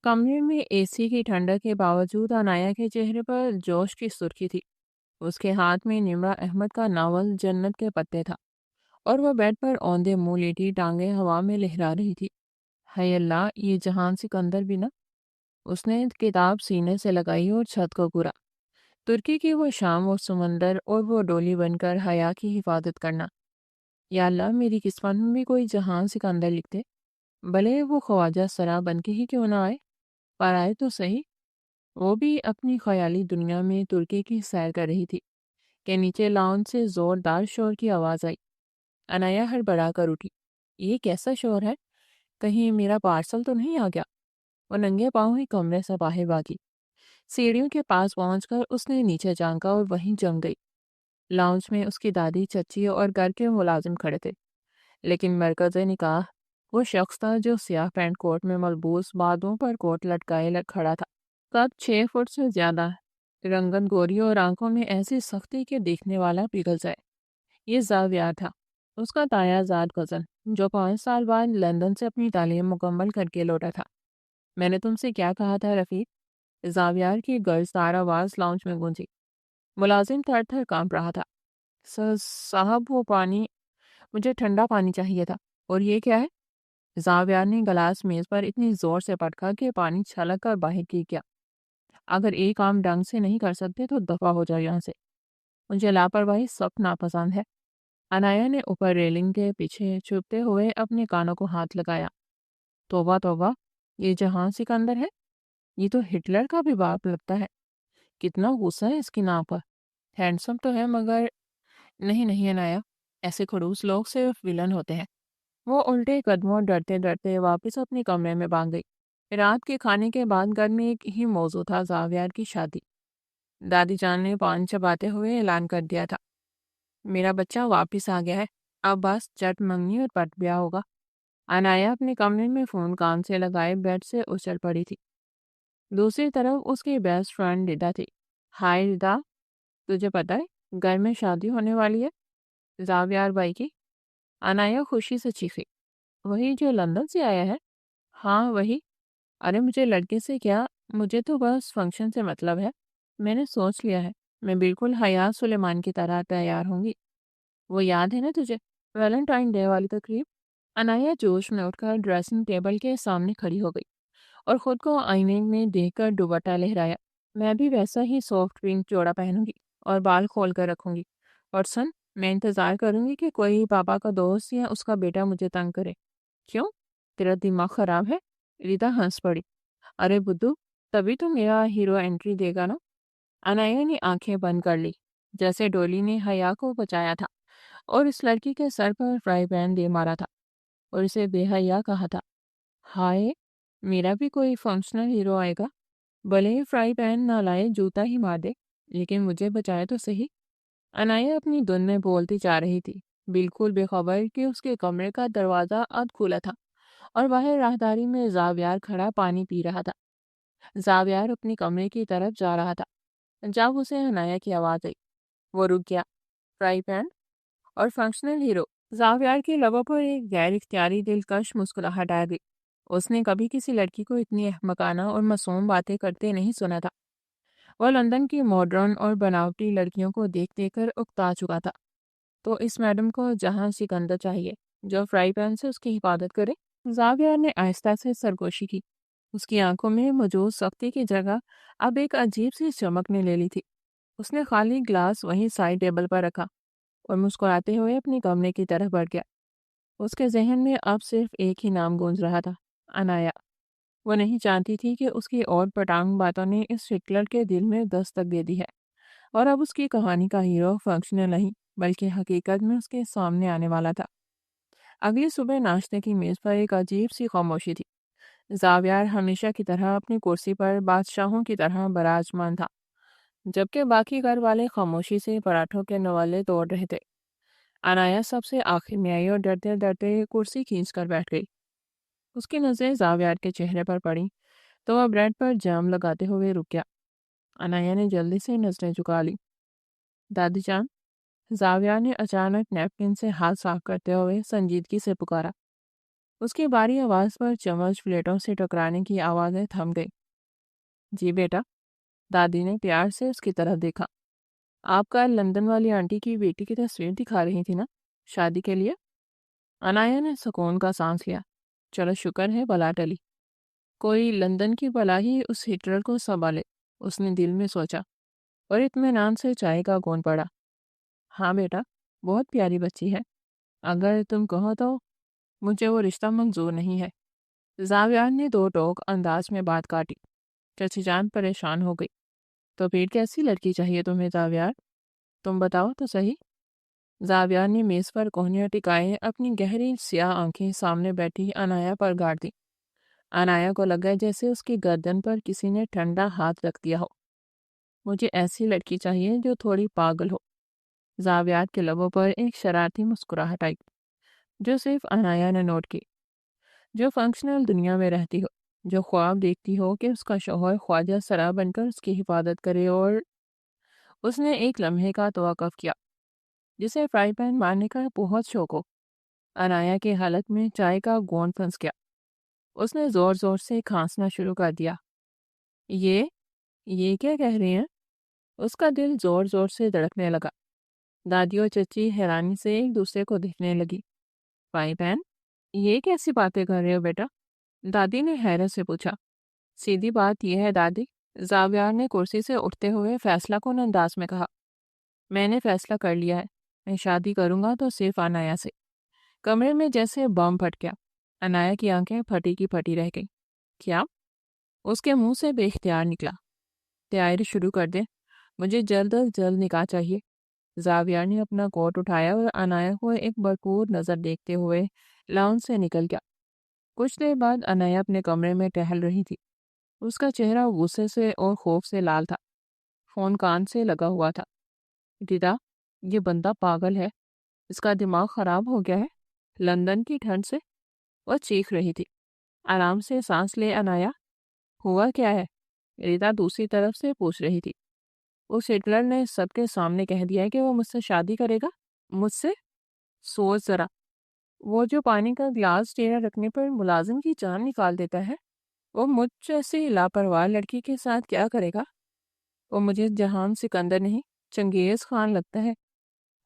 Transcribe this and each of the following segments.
कमरे में एसी की ठंडक के बावजूद अनाया के चेहरे पर जोश की सुर्खी थी। उसके हाथ में निम्रा अहमद का नावल जन्नत के पत्ते था और वह बेड पर औंधे मुंह लेटी टांगे हवा में लहरा रही थी। हाय अल्लाह, ये जहान सिकंदर भी ना। उसने किताब सीने से लगाई और छत को घूरा। तुर्की की वो शाम, वो समंदर और वो डोली बनकर हया की हिफाजत करना। या अल्लाह, मेरी किस्मत में भी कोई जहान सिकंदर लिखते, भले वो ख्वाजा सरा बन के ही क्यों ना आए, पर आए तो सही। वो भी अपनी ख्याली दुनिया में तुर्की की सैर कर रही थी कि नीचे लाउंज से जोरदार शोर की आवाज़ आई। अनाया हड़बड़ा कर उठी। ये कैसा शोर है? कहीं मेरा पार्सल तो नहीं आ गया? वो नंगे पाँव ही कमरे से बाहर भागी। सीढ़ियों के पास पहुंचकर उसने नीचे झांका और वहीं जम गई। लाउंज में उसकी दादी, चची और घर के मुलाजिम खड़े थे, लेकिन मरकज़ निकाह वो शख्स था जो स्याह पैंट कोट में मलबूस, बालों पर कोट लटकाए खड़ा था। कद 6 फुट से ज्यादा, रंगत गोरी और आंखों में ऐसी सख्ती के देखने वाला पिघल जाए। ये जावियार था, उसका तायाजाद कज़न, जो 5 साल बाद लंदन से अपनी तालीम मुकम्मल करके लौटा था। मैंने तुमसे क्या कहा था रफ़ीक? जावियार की गर्जदार आवाज़ लाउंज में गूंजी। मुलाजिम थर थर कांप रहा था। साहब, वो पानी, मुझे ठंडा पानी चाहिए था। और ये क्या है? जावियार ने गिलास मेज पर इतनी जोर से पटका कि पानी छलक कर बाहर गिर गया। अगर एक काम ढंग से नहीं कर सकते तो दफा हो जाओ यहाँ से। मुझे लापरवाही सख्त नापसंद है। अनाया ने ऊपर रेलिंग के पीछे छुपते हुए अपने कानों को हाथ लगाया। तौबा तौबा, ये जहां सिकंदर है? ये तो हिटलर का भी बाप लगता है। कितना गुस्सा है इसकी नाव पर। हैंडसम तो है मगर। नहीं नहीं अनाया, ऐसे खड़ूस लोग सिर्फ विलन होते हैं। वो उल्टे कदमों डरते डरते वापस अपने कमरे में भाग गई। रात के खाने के बाद घर में एक ही मौजू था, जावियार की शादी। दादी जान ने पान चबाते हुए ऐलान कर दिया था, मेरा बच्चा वापिस आ गया है। अब बस चट मंगनी और पट ब्याह होगा। अनाया अपने कमरे में फोन कान से लगाए बेड से उछल पड़ी थी। दूसरी तरफ उसकी बेस्ट फ्रेंड रिदा थी। हाय रिदा, तुझे पता है घर में शादी होने वाली है, जावियार भाई की। अनाया खुशी से चीखी। वही जो लंदन से आया है? हाँ वही। अरे मुझे लड़के से क्या, मुझे तो बस फंक्शन से मतलब है। मैंने सोच लिया है, मैं बिल्कुल हया सुलेमान की तरह तैयार होंगी। वो याद है ना तुझे, वैलेंटाइन डे वाली तकरीब? अनाया जोश में उठकर ड्रेसिंग टेबल के सामने खड़ी हो गई और खुद को आईने में देखकर दुपट्टा लहराया। मैं भी वैसा ही सॉफ्ट पिंक जोड़ा पहनूंगी और बाल खोल कर रखूंगी। और सुन, मैं इंतजार करूंगी कि कोई पापा का दोस्त या उसका बेटा मुझे तंग करे। क्यों, तेरा दिमाग खराब है? रीता हंस पड़ी। अरे बुद्धू, तभी तो मेरा हीरो एंट्री देगा ना। अनाया ने आंखें बंद कर ली, जैसे डोली ने हया को बचाया था और इस लड़की के सर पर फ्राई पैन दे मारा था और इसे बेहया कहा था। हाय, मेरा भी कोई फंक्शनल हीरो आएगा, भले ही फ्राई पैन ना लाए, जूता ही मार दे, लेकिन मुझे बचाए तो सही। अनाया अपनी धुन में बोलती जा रही थी, बिल्कुल बेखबर कि उसके कमरे का दरवाजा अध खुला था और बाहर राहदारी में जावियार खड़ा पानी पी रहा था। जावियार अपने कमरे की तरफ जा रहा था जब उसे अनाया की आवाज़ आई। वो रुक गया। फ्राई पैन और फंक्शनल हीरो। जावियार के लबों पर एक गैर इख्तियारी दिलकश मुस्कुराहट आ गई। उसने कभी किसी लड़की को इतनी अहमकाना और मासूम बातें करते नहीं सुना था। वह लंदन की मॉडर्न और बनावटी लड़कियों को देख देख कर उकता चुका था। तो इस मैडम को जहां सिकंदर चाहिए, जो फ्राई पैन से उसकी हिफाजत करे। जावियर ने आहिस्ता से सरगोशी की। उसकी आंखों में मौजूद सख्ती की जगह अब एक अजीब सी चमकने ले ली थी। उसने खाली ग्लास वहीं साइड टेबल पर रखा और मुस्कुराते हुए अपने कमरे की तरफ बढ़ गया। उसके जहन में अब सिर्फ एक ही नाम गूंज रहा था, अनाया। वो नहीं जानती थी कि उसकी और पटांग बातों ने इस हिटलर के दिल में दस्तक दे दी है और अब उसकी कहानी का हीरो फंक्शनल नहीं बल्कि हकीकत में उसके सामने आने वाला था। अगली सुबह नाश्ते की मेज पर एक अजीब सी खामोशी थी। जावियार हमेशा की तरह अपनी कुर्सी पर बादशाहों की तरह बराजमान था, जबकि बाकी घर वाले खामोशी से पराठों के नवाले तोड़ रहे थे। अनाया सबसे आखिर में आई और डरते डरते कुर्सी खींच कर बैठ गई। उसकी नज़रें जावियार के चेहरे पर पड़ी तो वह ब्रेड पर जाम लगाते हुए रुक गया। अनाया ने जल्दी से नजरें झुका ली। दादी जान, जाविया ने अचानक नैपकिन से हाथ साफ करते हुए संजीदगी से पुकारा। اس کی باری آواز پر چمچ پلیٹوں سے ٹکرانے کی آوازیں تھم گئی۔ جی بیٹا، دادی نے پیار سے اس کی طرف دیکھا۔ آپ کل لندن والی آنٹی کی بیٹی کی تصویر دکھا رہی تھی نا، شادی کے لیے؟ انایا نے سکون کا سانس لیا۔ چلو شکر ہے بلا ٹلی، کوئی لندن کی بلا ہی اس ہٹلر کو سنبھالے، اس نے دل میں سوچا، اور اطمینان سے چائے کا گون پڑا۔ ہاں بیٹا، بہت پیاری بچی ہے، اگر تم کہو تو مجھے وہ رشتہ منظور نہیں ہے۔ زاویان نے دو ٹوک انداز میں بات کاٹی۔ چچی جان پریشان ہو گئی۔ تو پھر کیسی لڑکی چاہیے تمہیں زاویار؟ تم بتاؤ تو صحیح۔ زاویار نے میز پر کوہنیاں ٹکائے اپنی گہری سیاہ آنکھیں سامنے بیٹھی انایا پر گاڑ دی۔ انایا کو لگا جیسے اس کی گردن پر کسی نے ٹھنڈا ہاتھ رکھ دیا ہو۔ مجھے ایسی لڑکی چاہیے جو تھوڑی پاگل ہو۔ زاویار کے لبوں پر ایک شرارتی مسکراہٹ آئی، جو صرف انایا نے نوٹ کی۔ جو فنکشنل دنیا میں رہتی ہو، جو خواب دیکھتی ہو کہ اس کا شوہر خواجہ سرا بن کر اس کی حفاظت کرے، اور اس نے ایک لمحے کا توقف کیا۔ جسے فرائی پین مارنے کا بہت شوق ہو۔ انایا کے حلق میں چائے کا گون پھنس گیا۔ اس نے زور زور سے کھانسنا شروع کر دیا۔ یہ کیا کہہ رہے ہیں؟ اس کا دل زور زور سے دھڑکنے لگا۔ دادی اور چچی حیرانی سے ایک دوسرے کو دیکھنے لگی۔ Fry pan? یہ کیسی باتیں کر رہے ہو بیٹا؟ دادی نے حیرت سے پوچھا۔ سیدھی بات یہ ہے دادی، زاویار نے کرسی سے اٹھتے ہوئے فیصلہ کن انداز میں کہا۔ میں نے فیصلہ کر لیا ہے، میں شادی کروں گا تو صرف انایا سے۔ کمرے میں جیسے بم پھٹ گیا۔ انایا کی آنکھیں پھٹی کی پھٹی رہ گئیں۔ کیا؟ اس کے منہ سے بے اختیار نکلا۔ تیاری شروع کر دیں، مجھے جلد از جلد نکاح چاہیے۔ زاویار نے اپنا کوٹ اٹھایا اور انایا کو ایک بھرپور نظر دیکھتے ہوئے لاؤنج سے نکل گیا۔ کچھ دیر بعد انایا اپنے کمرے میں ٹہل رہی تھی۔ اس کا چہرہ غصے سے اور خوف سے لال تھا۔ فون کان سے لگا ہوا تھا۔ دیدا، یہ بندہ پاگل ہے، اس کا دماغ خراب ہو گیا ہے، لندن کی ٹھنڈ سے۔ وہ چیخ رہی تھی۔ آرام سے سانس لے انایا، ہوا کیا ہے؟ ریتا دوسری طرف سے پوچھ رہی تھی۔ اس ہٹلر نے سب کے سامنے کہہ دیا ہے کہ وہ مجھ سے شادی کرے گا۔ مجھ سے؟ سوچ ذرا، وہ جو پانی کا گلاس ٹیڑھا رکھنے پر ملازم کی جان نکال دیتا ہے، وہ مجھ جیسی لاپرواہ لڑکی کے ساتھ کیا کرے گا؟ وہ مجھے جہان سکندر نہیں، چنگیز خان لگتا ہے۔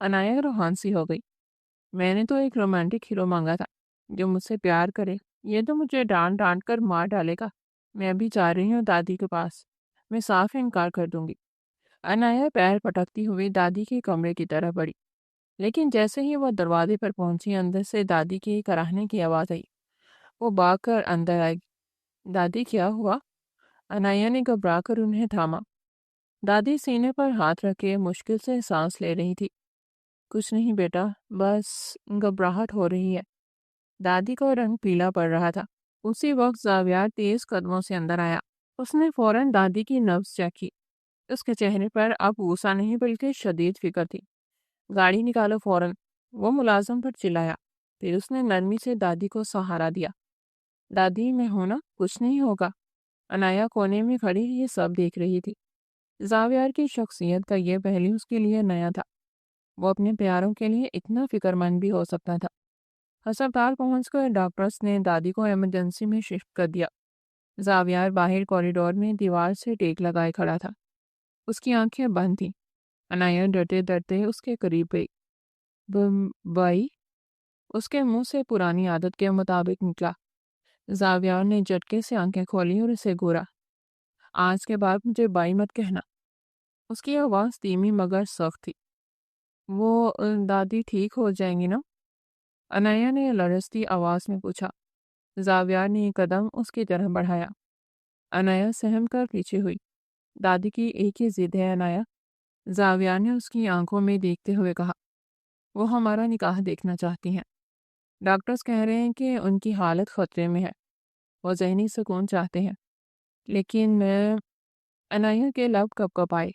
انایا روحان سی ہو گئی۔ میں نے تو ایک رومانٹک ہیرو مانگا تھا جو مجھ سے پیار کرے، یہ تو مجھے ڈانٹ ڈانٹ کر مار ڈالے گا۔ میں ابھی جا رہی ہوں دادی کے پاس، میں صاف انکار کر دوں گی۔ انایا پیر پٹکتی ہوئی دادی کے کمرے کی طرف بڑھی، لیکن جیسے ہی وہ دروازے پر پہنچی اندر سے دادی کی کراہنے کی آواز آئی۔ وہ بھاگ کر اندر آئے گی۔ دادی کیا ہوا؟ انایا نے گھبرا کر انہیں تھاما۔ دادی سینے پر ہاتھ رکھے مشکل سے سانس لے رہی تھی۔ کچھ نہیں بیٹا، بس گھبراہٹ ہو رہی ہے۔ دادی کو رنگ پیلا پڑ رہا تھا۔ اسی وقت زاویار تیز قدموں سے اندر آیا۔ اس نے فوراً دادی کی نبض چیک کی۔ اس کے چہرے پر اب غصہ نہیں بلکہ شدید فکر تھی۔ گاڑی نکالو فوراً، وہ ملازم پر چلایا۔ پھر اس نے نرمی سے دادی کو سہارا دیا۔ دادی میں ہوں نا، کچھ نہیں ہوگا۔ انایا کونے میں کھڑی یہ سب دیکھ رہی تھی۔ زاویار کی شخصیت کا یہ پہلو اس کے لیے نیا تھا۔ وہ اپنے پیاروں کے لیے اتنا فکر مند بھی ہو سکتا تھا۔ ہسپتال پہنچ کر ڈاکٹرز نے دادی کو ایمرجنسی میں شفٹ کر دیا۔ زاویار باہر کوریڈور میں دیوار سے ٹیک لگائے کھڑا تھا۔ اس کی آنکھیں بند تھیں۔ انایا ڈرتے ڈرتے اس کے قریب گئی۔ بائی؟ اس کے منہ سے پرانی عادت کے مطابق نکلا۔ زاویار نے جھٹکے سے آنکھیں کھولی اور اسے گورا۔ آج کے بعد مجھے بائی مت کہنا۔ اس کی آواز دھیمی مگر سخت تھی۔ وہ دادی ٹھیک ہو جائیں گی نا؟ انایا نے لرزتی آواز میں پوچھا۔ زاویار نے ایک قدم اس کی طرف بڑھایا۔ انایا سہم کر پیچھے ہوئی۔ دادی کی ایک ہی ضد ہے انایا، زاویار نے اس کی آنکھوں میں دیکھتے ہوئے کہا۔ وہ ہمارا نکاح دیکھنا چاہتی ہیں۔ ڈاکٹرز کہہ رہے ہیں کہ ان کی حالت خطرے میں ہے۔ وہ ذہنی سکون چاہتے ہیں۔ لیکن میں… انایا کے لب کپ کپ آئے۔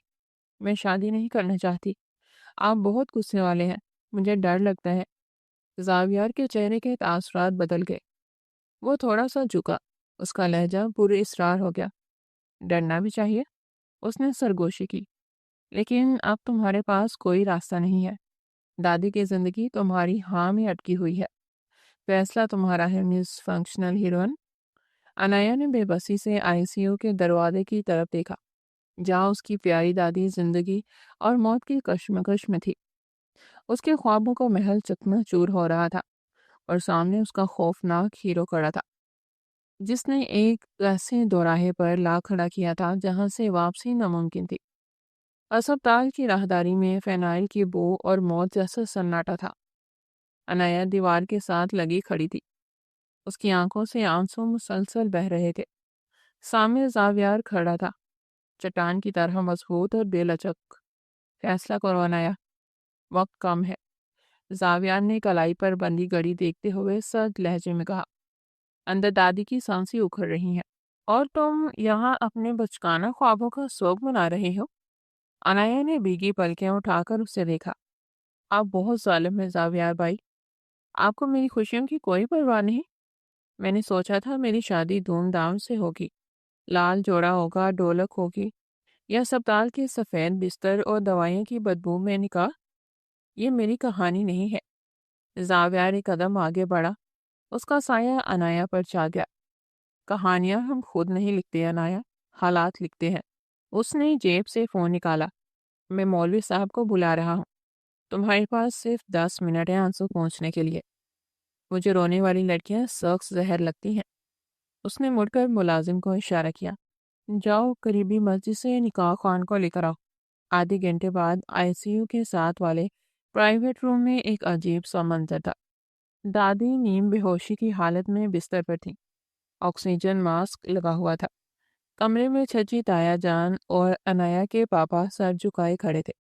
میں شادی نہیں کرنا چاہتی۔ آپ بہت غصے والے ہیں، مجھے ڈر لگتا ہے۔ زاویار کے چہرے کے تاثرات بدل گئے۔ وہ تھوڑا سا جھکا، اس کا لہجہ پورے اصرار ہو گیا۔ ڈرنا بھی چاہیے، اس نے سرگوشی کی، لیکن اب تمہارے پاس کوئی راستہ نہیں ہے۔ دادی کی زندگی تمہاری ہاں میں اٹکی ہوئی ہے۔ फैसला तुम्हारा है मिस फंक्शनल हीरोइन। अनाया ने बेबसी से आईसीयू के दरवाजे की तरफ देखा, जहाँ उसकी प्यारी दादी जिंदगी और मौत की कश्मकश में थी। उसके ख्वाबों का महल चकनाचूर हो रहा था और सामने उसका खौफनाक हीरो खड़ा था, जिसने एक ऐसे दोराहे पर ला खड़ा किया था जहां से वापसी नामुमकिन थी। अस्पताल की राहदारी में फेनाइल की बू और मौत जैसा सन्नाटा था। अनाया दीवार के साथ लगी खड़ी थी। उसकी आंखों से आंसू मुसलसल बह रहे थे। सामने जावियार खड़ा था, चट्टान की तरह मजबूत और बेलचक। फैसला करो अनाया, वक्त कम है। जावियार ने कलाई पर बंधी घड़ी देखते हुए सर्द लहजे में कहा। अंदर दादी की सांसें उखड़ रही हैं। और तुम यहाँ अपने बचकाना ख्वाबों का शोक मना रहे हो? अनाया ने भीगी पलकें उठाकर उसे देखा। आप बहुत जालिम हैं जावियार भाई। आपको मेरी खुशियों की कोई परवाह नहीं। मैंने सोचा था मेरी शादी धूमधाम से होगी, लाल जोड़ा होगा, ढोलक होगी, या अस्पताल के सफ़ेद बिस्तर और दवाइयों की बदबू में निकाह। ये मेरी कहानी नहीं है। जावियार एक कदम आगे बढ़ा। उसका साया अनाया पर छा गया। कहानियां हम खुद नहीं लिखते अनाया, हालात लिखते हैं। उसने जेब से फ़ोन निकाला। मैं मौलवी साहब को बुला रहा हूँ। तुम्हारे पास सिर्फ 10 मिनट है आंसू पहुँचने के लिए। मुझे रोने वाली लड़कियां सख्त जहर लगती हैं। उसने मुड़कर मुलाजिम को इशारा किया। जाओ करीबी मस्जिद से निकाह खान को लेकर आओ। आधे घंटे बाद आईसीयू के साथ वाले प्राइवेट रूम में एक अजीब सा मंजर था। दादी नीम बेहोशी की हालत में बिस्तर पर थी। ऑक्सीजन मास्क लगा हुआ था। कमरे में छची ताया जान और अनाया के पापा सर झुकाए खड़े थे।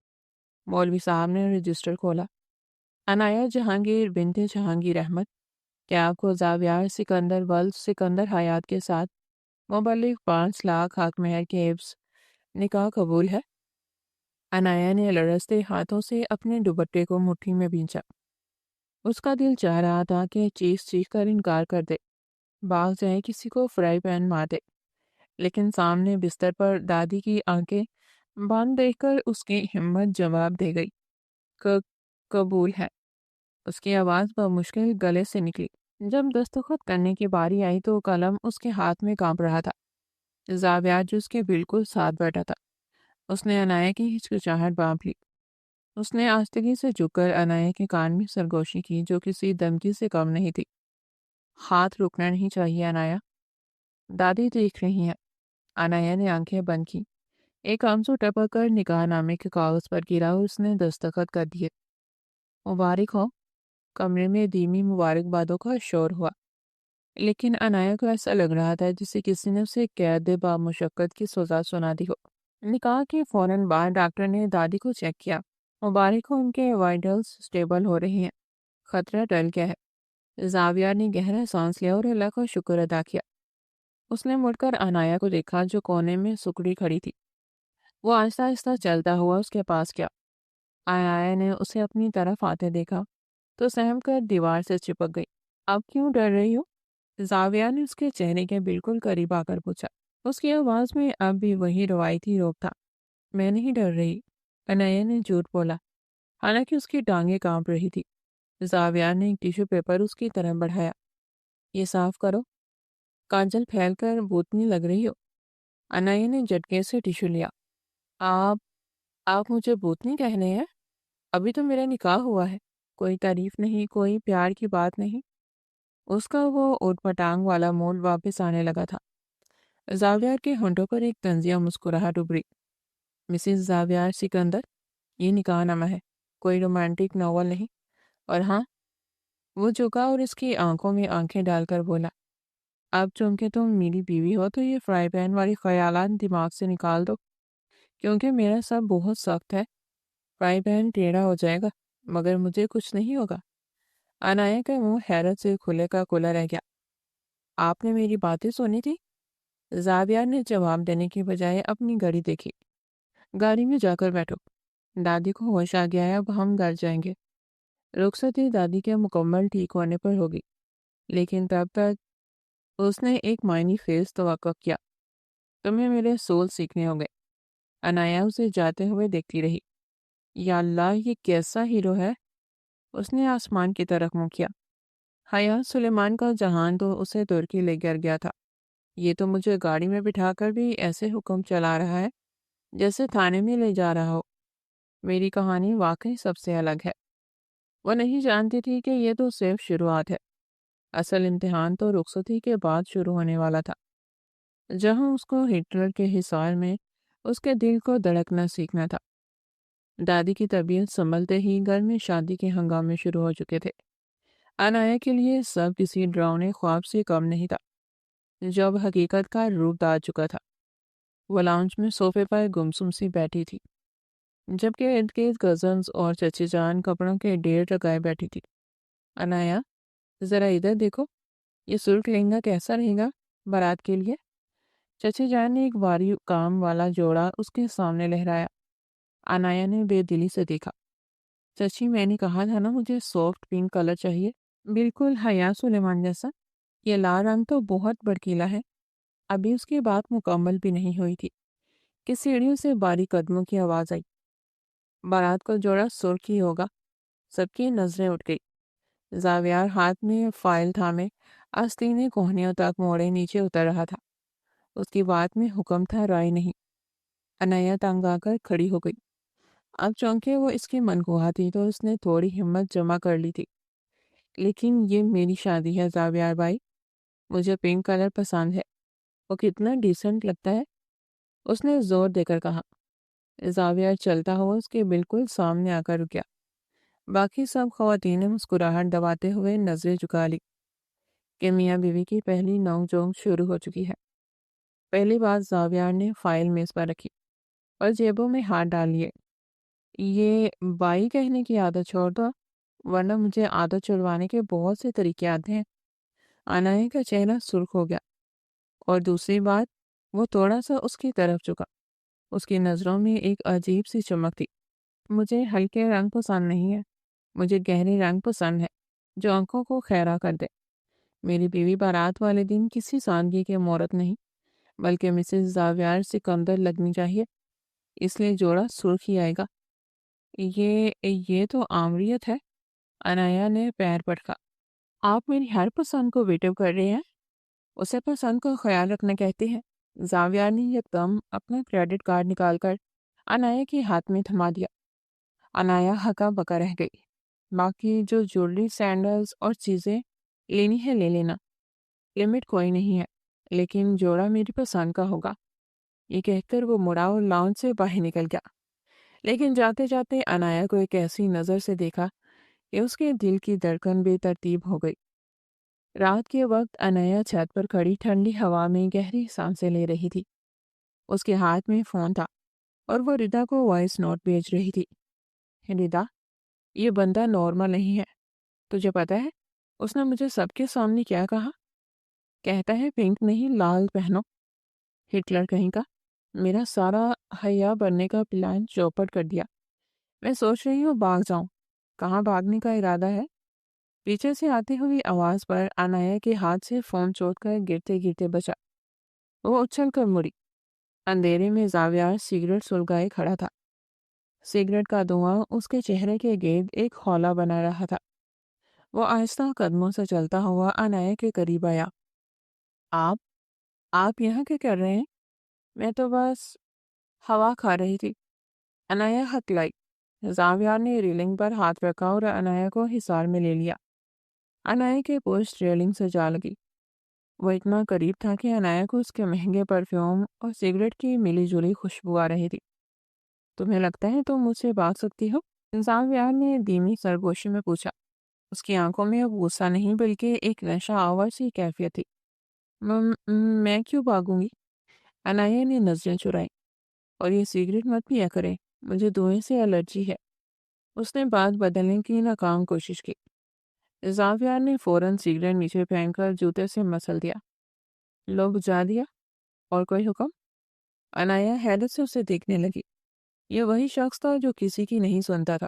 मौलवी साहब ने रजिस्टर खोला। अनाया जहांगीर बिनते जहांगीर अहमद, क्या आपको जावियार सिकंदर वल्द सिकंदर हयात के साथ मुबल्लिग 5 लाख हक मेहर के एवज निकाह कबूल है? अनाया ने लरसते हाथों से अपने दुपट्टे को मुट्ठी में भींचा। उसका दिल चाह रहा था कि चीख चीख कर इनकार कर दे, भाग जाए, किसी को फ्राई पैन मार दे। लेकिन सामने बिस्तर पर दादी की आंखें बंद देखकर उसकी हिम्मत जवाब दे गई। क कबूल है। उसकी आवाज़ बमुश्किल गले से निकली। जब दस्तखत करने की बारी आई तो कलम उसके हाथ में कांप रहा था। जावियार जो उसके बिल्कुल साथ बैठा था, उसने अनाया की हिचकिचाहट भांप ली। उसने आस्तीन से झुककर अनाया के कान में सरगोशी की, जो किसी धमकी से कम नहीं थी। हाथ रुकना नहीं चाहिए अनाया, दादी देख रही हैं। अनाया ने आंखें बंद की। एक आंसू टपक कर निकाहनामे के कागज पर गिरा और उसने दस्तखत कर दिए। मुबारक हो। कमरे में धीमी मुबारकबादों का शोर हुआ, लेकिन अनाया को ऐसा लग रहा था जैसे किसी ने उसे कैद बा मुशक्कत की सजा सुना दी हो। निकाह के फौरन बाद डॉक्टर ने दादी को चेक किया। मुबारक हो, उनके वाइटल्स स्टेबल हो रहे हैं, खतरा टल गया है। जाविया ने गहरा सांस लिया और अल्लाह का शुक्र अदा किया। उसने मुड़कर अनाया को देखा, जो कोने में सुकड़ी खड़ी थी। वो आहिस्ता आहिस्ता चलता हुआ उसके पास गया। अनाया ने उसे अपनी तरफ आते देखा तो सहम कर दीवार से चिपक गई। अब क्यों डर रही हो? जाविया ने उसके चेहरे के बिल्कुल करीब आकर पूछा। उसकी आवाज में अब भी वही रवायती रोब था। मैं नहीं डर रही, अनाया ने झूठ बोला, हालांकि उसकी टांगें कांप रही थी। जाविया ने एक टिश्यू पेपर उसकी तरफ बढ़ाया। ये साफ करो, काजल फैल कर भूतनी लग रही हो। अनाया ने झटके से टिश्यू लिया। आप आप मुझे भूतनी कह रहे हैं? अभी तो मेरा निकाह हुआ है। कोई तारीफ नहीं, कोई प्यार की बात नहीं। उसका वो ऊटपटांग वाला मूड वापस आने लगा था। जावियार के होंठों पर एक तंजिया मुस्कुराहट उभरी। मिसेस जावियार सिकंदर, ये निकाहनामा है, कोई रोमांटिक नॉवल नहीं। और हाँ, वो झुका और इसकी आंखों में आंखें डालकर बोला, अब चूंकि तुम मेरी बीवी हो तो ये फ्राई पैन वाली ख्यालात दिमाग से निकाल दो, क्योंकि मेरा सब बहुत सख्त है। फ्राई पैन टेढ़ा हो जाएगा, मगर मुझे कुछ नहीं होगा। अनाया का मुंह हैरत से खुले का खुला रह गया। आपने मेरी बातें सुनी थी? जाविया ने जवाब देने की बजाय अपनी घड़ी देखी। गाड़ी में जाकर बैठो, दादी को होश आ गया है, अब हम घर जाएंगे। रुखसती दादी के मुकम्मल ठीक होने पर होगी, लेकिन तब तक उसने एक मायनी फेस तवक्को किया। तुम्हें मेरे सोल सीखने होंगे। अनाया उसे जाते हुए देखती रही। या अल्लाह, ये कैसा हीरो है? उसने आसमान की तरफ मुंह किया। حیا سلیمان کا جہان تو اسے ترکی لے کر گیا تھا۔ یہ تو مجھے گاڑی میں بٹھا کر بھی ایسے حکم چلا رہا ہے جیسے تھانے میں لے جا رہا ہو۔ میری کہانی واقعی سب سے الگ ہے۔ وہ نہیں جانتی تھی کہ یہ تو صرف شروعات ہے۔ اصل امتحان تو رخصتی کے بعد شروع ہونے والا تھا، جہاں اس کو ہٹلر کے حصار میں اس کے دل کو دھڑکنا سیکھنا تھا۔ دادی کی طبیعت سنبھلتے ہی گھر میں شادی کے ہنگامے شروع ہو چکے تھے۔ انایا کے لیے سب کسی ڈراؤنے خواب سے کم نہیں تھا، جو اب حقیقت کا روپ دھار چکا تھا۔ وہ لاؤنج میں صوفے پر گمسم سی بیٹھی تھی، جبکہ ارد گرد کزنز اور چچی جان کپڑوں کے ڈھیر لگائے بیٹھی تھی۔ انایا، ذرا ادھر دیکھو، یہ سرخ لہنگا کیسا رہے گا بارات کے لیے؟ چچی جان نے ایک بھاری کام والا جوڑا اس کے سامنے لہرایا۔ انایا نے بے دلی سے دیکھا۔ چچی، میں نے کہا تھا نا مجھے سافٹ پنک کلر چاہیے، بالکل حیا سلیمان جیسا۔ یہ لال رنگ تو بہت بھڑکیلا ہے۔ ابھی اس کی بات مکمل بھی نہیں ہوئی تھی کہ سیڑھیوں سے باریک قدموں کی آواز آئی۔ بارات کا جوڑا سرخ ہی ہوگا۔ سب کی نظریں اٹھ گئی۔ زاویار ہاتھ میں فائل تھامے آستینے کوہنیوں تک موڑے نیچے اتر رہا تھا۔ اس کی بات میں حکم تھا، رائے نہیں۔ انایا تنگ آ کر کھڑی ہو گئی۔ اب چونکہ وہ اس کی منگوا تھی تو اس نے تھوڑی ہمت جمع کر لی تھی۔ لیکن یہ میری شادی ہے زاویار بھائی، مجھے پنک کلر پسند ہے، وہ کتنا ڈیسنٹ لگتا ہے، اس نے زور دے کر کہا۔ زاویار چلتا ہوا اس کے بالکل سامنے آ کر رکیا۔ باقی سب خواتین نے مسکراہٹ دباتے ہوئے نظریں جھکا لی کہ میاں بیوی کی پہلی نوک جھونک شروع ہو چکی ہے۔ پہلی بات زاویار نے فائل میز پر رکھی اور جیبوں میں ہاتھ ڈال لیے۔ یہ بائی کہنے کی عادت چھوڑ دو، ورنہ مجھے عادت چھڑوانے کے بہت سے طریقے آتے ہیں۔ انایا کا چہرہ سرخ ہو گیا، اور دوسری بات، وہ تھوڑا سا اس کی طرف جھکا۔ اس کی نظروں میں ایک عجیب سی چمک تھی۔ مجھے ہلکے رنگ پسند نہیں ہے، مجھے گہرے رنگ پسند ہے جو آنکھوں کو خیرہ کر دے۔ میری بیوی بارات والے دن کسی سادگی کے مہورت نہیں، بلکہ مسز زاویار سکندر لگنی چاہیے، اس لیے جوڑا سرخ ہی آئے گا۔ یہ تو آمریت ہے۔ انایا نے پیر پٹکا۔ آپ میری ہر پسند کو ویٹو کر رہے ہیں؟ اسے پسند کا خیال رکھنا کہتے ہیں۔ زاویار نے یکدم اپنا کریڈٹ کارڈ نکال کر انایا کے ہاتھ میں تھما دیا۔ انایا ہکا بکا رہ گئی۔ باقی جو جویلری، سینڈلز اور چیزیں لینی ہے لے لینا، لمٹ کوئی نہیں ہے، لیکن جوڑا میری پسند کا ہوگا۔ یہ کہہ کر وہ مڑا اور لاؤنج سے باہر نکل گیا، لیکن جاتے جاتے انایا کو ایک ایسی نظر سے دیکھا کہ اس کے دل کی دھڑکن بے ترتیب ہو گئی۔ رات کے وقت انایا چھت پر کھڑی ٹھنڈی ہوا میں گہری سانسیں لے رہی تھی۔ اس کے ہاتھ میں فون تھا اور وہ ردا کو وائس نوٹ بھیج رہی تھی۔ ردا، یہ بندہ نارمل نہیں ہے، تجھے پتا ہے اس نے مجھے سب کے سامنے کیا کہا؟ کہتا ہے پنک نہیں لال پہنو۔ ہٹلر کہیں کا، میرا سارا حیا بننے کا پلان چوپٹ کر دیا۔ میں سوچ رہی ہوں بھاگ جاؤں۔ کہاں بھاگنے کا ارادہ ہے؟ پیچھے سے آتی ہوئی آواز پر انایا کے ہاتھ سے فون چوٹ کر گرتے گرتے بچا۔ وہ اچھل کر مڑی۔ اندھیرے میں زاویار سگریٹ سلگائے کھڑا تھا۔ سگریٹ کا دھواں اس کے چہرے کے گرد ایک خولہ بنا رہا تھا۔ وہ آہستہ قدموں سے چلتا ہوا انایا کے قریب آیا۔ آپ یہاں کیا کر رہے ہیں؟ میں تو بس ہوا کھا رہی تھی۔ انایا ہکلائی۔ زاویار نے ریلنگ پر ہاتھ رکھا اور انایا کو حصار میں لے لیا۔ انایا کے پوسٹ ریلنگ سے جا لگی۔ وہ اتنا قریب تھا کہ انایا کو اس کے مہنگے پرفیوم اور سگریٹ کی ملی جلی خوشبو آ رہی تھی۔ تمہیں لگتا ہے تم مجھ سے بھاگ سکتی ہو؟ زاویار نے دھیمی سرگوشی میں پوچھا۔ اس کی آنکھوں میں اب غصہ نہیں بلکہ ایک نشہ آور سی کیفیت تھی۔ میں کیوں بھاگوں گی؟ انایا نے نظریں چرائی۔ اور یہ سگریٹ مت پیا کرے، مجھے دھوئیں سے الرجی ہے۔ اس نے بات بدلنے کی ناکام کوشش کی۔ زاویار نے فوراً سگریٹ نیچے پھینک کر جوتے سے مسل دیا۔ لو بجھا دیا؟ اور کوئی حکم؟ انایا حیرت سے اسے دیکھنے لگی۔ یہ وہی شخص تھا جو کسی کی نہیں سنتا تھا۔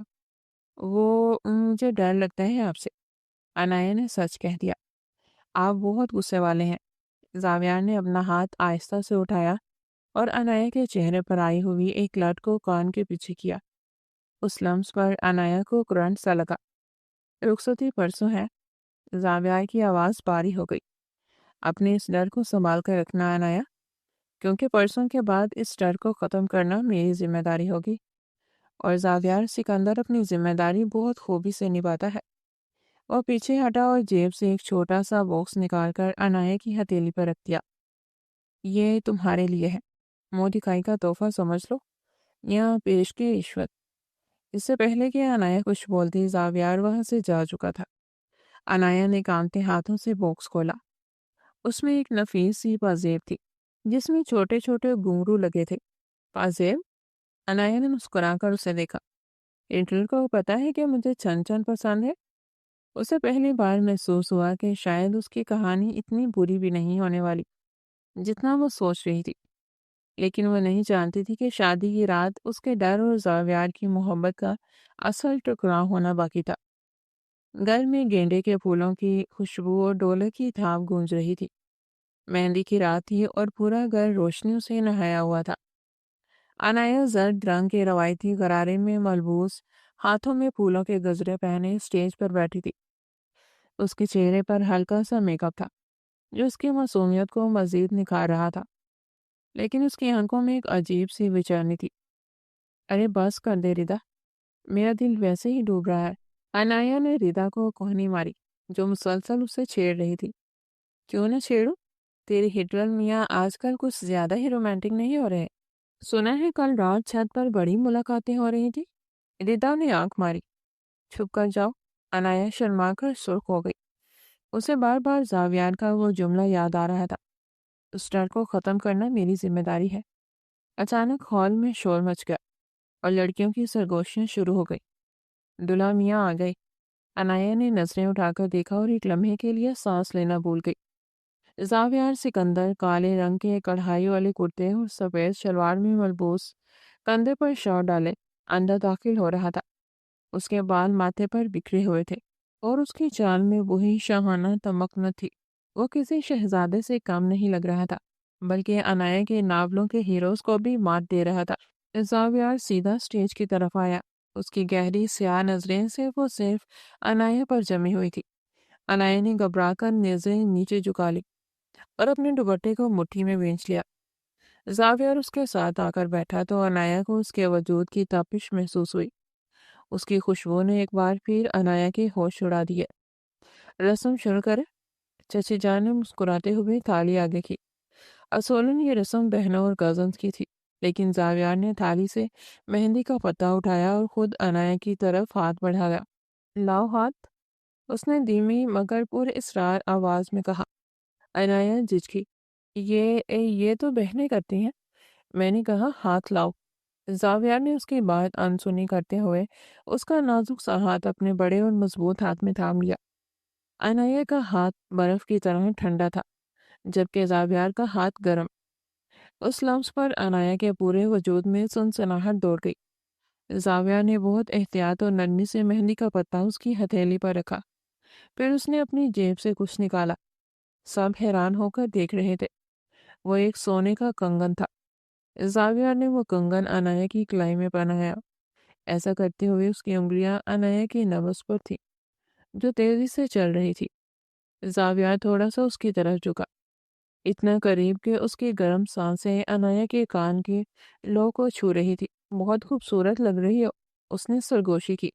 مجھے ڈر لگتا ہے آپ سے، انایا نے سچ کہہ دیا۔ آپ بہت غصے والے ہیں۔ زاویار نے اپنا ہاتھ آہستہ سے اٹھایا اور انایا کے چہرے پر آئی ہوئی ایک لٹ کو کان کے پیچھے کیا۔ اس لمس پر انایا کو کرنٹ سا لگا۔ رخصتی پرسوں ہے۔ زاویار کی آواز باری ہو گئی۔ اپنے اس ڈر کو سنبھال کر رکھنا عنایا، کیونکہ پرسوں کے بعد اس ڈر کو ختم کرنا میری ذمہ داری ہوگی۔ اور زاویار سکندر اپنی ذمہ داری بہت خوبی سے نبھاتا ہے۔ وہ پیچھے ہٹا اور جیب سے ایک چھوٹا سا باکس نکال کر عنایا کی ہتھیلی پر رکھ دیا۔ یہ تمہارے لیے ہے، مودیکائی کا تحفہ سمجھ لو، یا پیش کی رشوت۔ اس سے پہلے کہ عنایا کچھ بولتی، زاویار وہاں سے جا چکا تھا۔ عنایا نے کانپتے ہاتھوں سے باکس کھولا۔ اس میں ایک نفیس سی پازیب تھی جس میں چھوٹے چھوٹے گھنگرو لگے تھے۔ پازیب؟ عنایا نے مسکرا کر اسے دیکھا۔ ہٹلر کو پتا ہے کہ مجھے چھن چھن پسند ہے؟ اسے پہلی بار محسوس ہوا کہ شاید اس کی کہانی اتنی بری بھی نہیں ہونے والی جتنا وہ سوچ رہی تھی، لیکن وہ نہیں جانتی تھی کہ شادی کی رات اس کے ڈر اور زاویار کی محبت کا اصل ٹکراؤ ہونا باقی تھا۔ گھر میں گینڈے کے پھولوں کی خوشبو اور ڈولک کی تھاپ گونج رہی تھی۔ مہندی کی رات تھی اور پورا گھر روشنیوں سے نہایا ہوا تھا۔ عنایا زرد رنگ کے روایتی غرارے میں ملبوس، ہاتھوں میں پھولوں کے گجرے پہنے اسٹیج پر بیٹھی تھی۔ اس کے چہرے پر ہلکا سا میک اپ تھا جو اس کی معصومیت کو مزید نکھار رہا تھا، لیکن اس کی آنکھوں میں ایک عجیب سی بےچینی تھی۔ ارے بس کر دے ردا، میرا دل ویسے ہی ڈوب رہا ہے۔ عنایا نے ردا کو کوہنی ماری جو مسلسل اسے چھیڑ رہی تھی۔ کیوں نہ چھیڑوں؟ تیری ہٹلر میاں آج کل کچھ زیادہ ہی رومانٹک نہیں ہو رہے؟ سنا ہے کل رات چھت پر بڑی ملاقاتیں ہو رہی تھی۔ ردا نے آنکھ ماری۔ چھپ کر جاؤ۔ عنایا شرما کر سرخ ہو گئی۔ اسے بار بار زاویار کا وہ جملہ یاد آ رہا تھا، اس ڈر کو ختم کرنا میری ذمہ داری ہے۔ اچانک ہال میں شور مچ گیا اور لڑکیوں کی سرگوشیاں شروع ہو گئی۔ دلہا میاں آ گئی۔ عنایا نے نظریں اٹھا کر دیکھا اور ایک لمحے کے لیے سانس لینا بھول گئی۔ زاویار سکندر کالے رنگ کے کڑھائی والے کرتے اور سفید شلوار میں ملبوس، کندھے پر شال ڈالے اندر داخل ہو رہا تھا۔ اس کے بال ماتھے پر بکھرے ہوئے تھے اور اس کی چال میں وہی شاہانہ تمک نہ تھی۔ وہ کسی شہزادے سے کم نہیں لگ رہا تھا، بلکہ عنایا کے ناولوں کے ہیروز کو بھی مات دے رہا تھا۔ زاویار سیدھا سٹیج کی طرف آیا۔ اس کی گہری سیاہ نظریں سے وہ صرف عنایا پر جمی ہوئی تھی۔ عنایا نے گھبرا کر نظریں نیچے جھکا لی اور اپنے دوپٹے کو مٹھی میں بھینچ لیا۔ زاویار اس کے ساتھ آ کر بیٹھا تو عنایا کو اس کے وجود کی تپش محسوس ہوئی۔ اس کی خوشبو نے ایک بار پھر عنایا کے ہوش اڑا دیے۔ رسم شروع کرے؟ چچی جان نے مسکراتے ہوئے تھالی آگے کی۔ اصولاً یہ رسم بہنوں اور کزنز کی تھی، لیکن زاویار نے تھالی سے مہندی کا پتا اٹھایا اور خود عنایا کی طرف ہاتھ بڑھایا۔ لاؤ ہاتھ، اس نے دھیمی مگر پر اصرار آواز میں کہا۔ عنایا جھجکی۔ یہ تو بہنیں کرتی ہیں۔ میں نے کہا ہاتھ لاؤ۔ زاویار نے اس کی بات انسنی کرتے ہوئے اس کا نازک سا ہاتھ اپنے بڑے اور مضبوط ہاتھ میں تھام لیا۔ عنایا کا ہاتھ برف کی طرح ٹھنڈا تھا، جبکہ زاویار کا ہاتھ گرم۔ اس لمس پر عنایا کے پورے وجود میں سنسناہٹ دوڑ گئی۔ زاویار نے بہت احتیاط اور نرمی سے مہندی کا پتا اس کی ہتھیلی پر رکھا۔ پھر اس نے اپنی جیب سے کچھ نکالا۔ سب حیران ہو کر دیکھ رہے تھے۔ وہ ایک سونے کا کنگن تھا۔ زاویار نے وہ کنگن عنایا کی کلائی میں پہنایا۔ ایسا کرتے ہوئے اس کی انگلیاں عنایا کی نبض پر تھی جو تیزی سے چل رہی تھی۔ زاویار تھوڑا سا اس کی طرف جھکا، اتنا قریب کہ اس کی گرم سانسیں عنایا کے کان کی لو کو چھو رہی تھی۔ بہت خوبصورت لگ رہی ہو، اس نے سرگوشی کی۔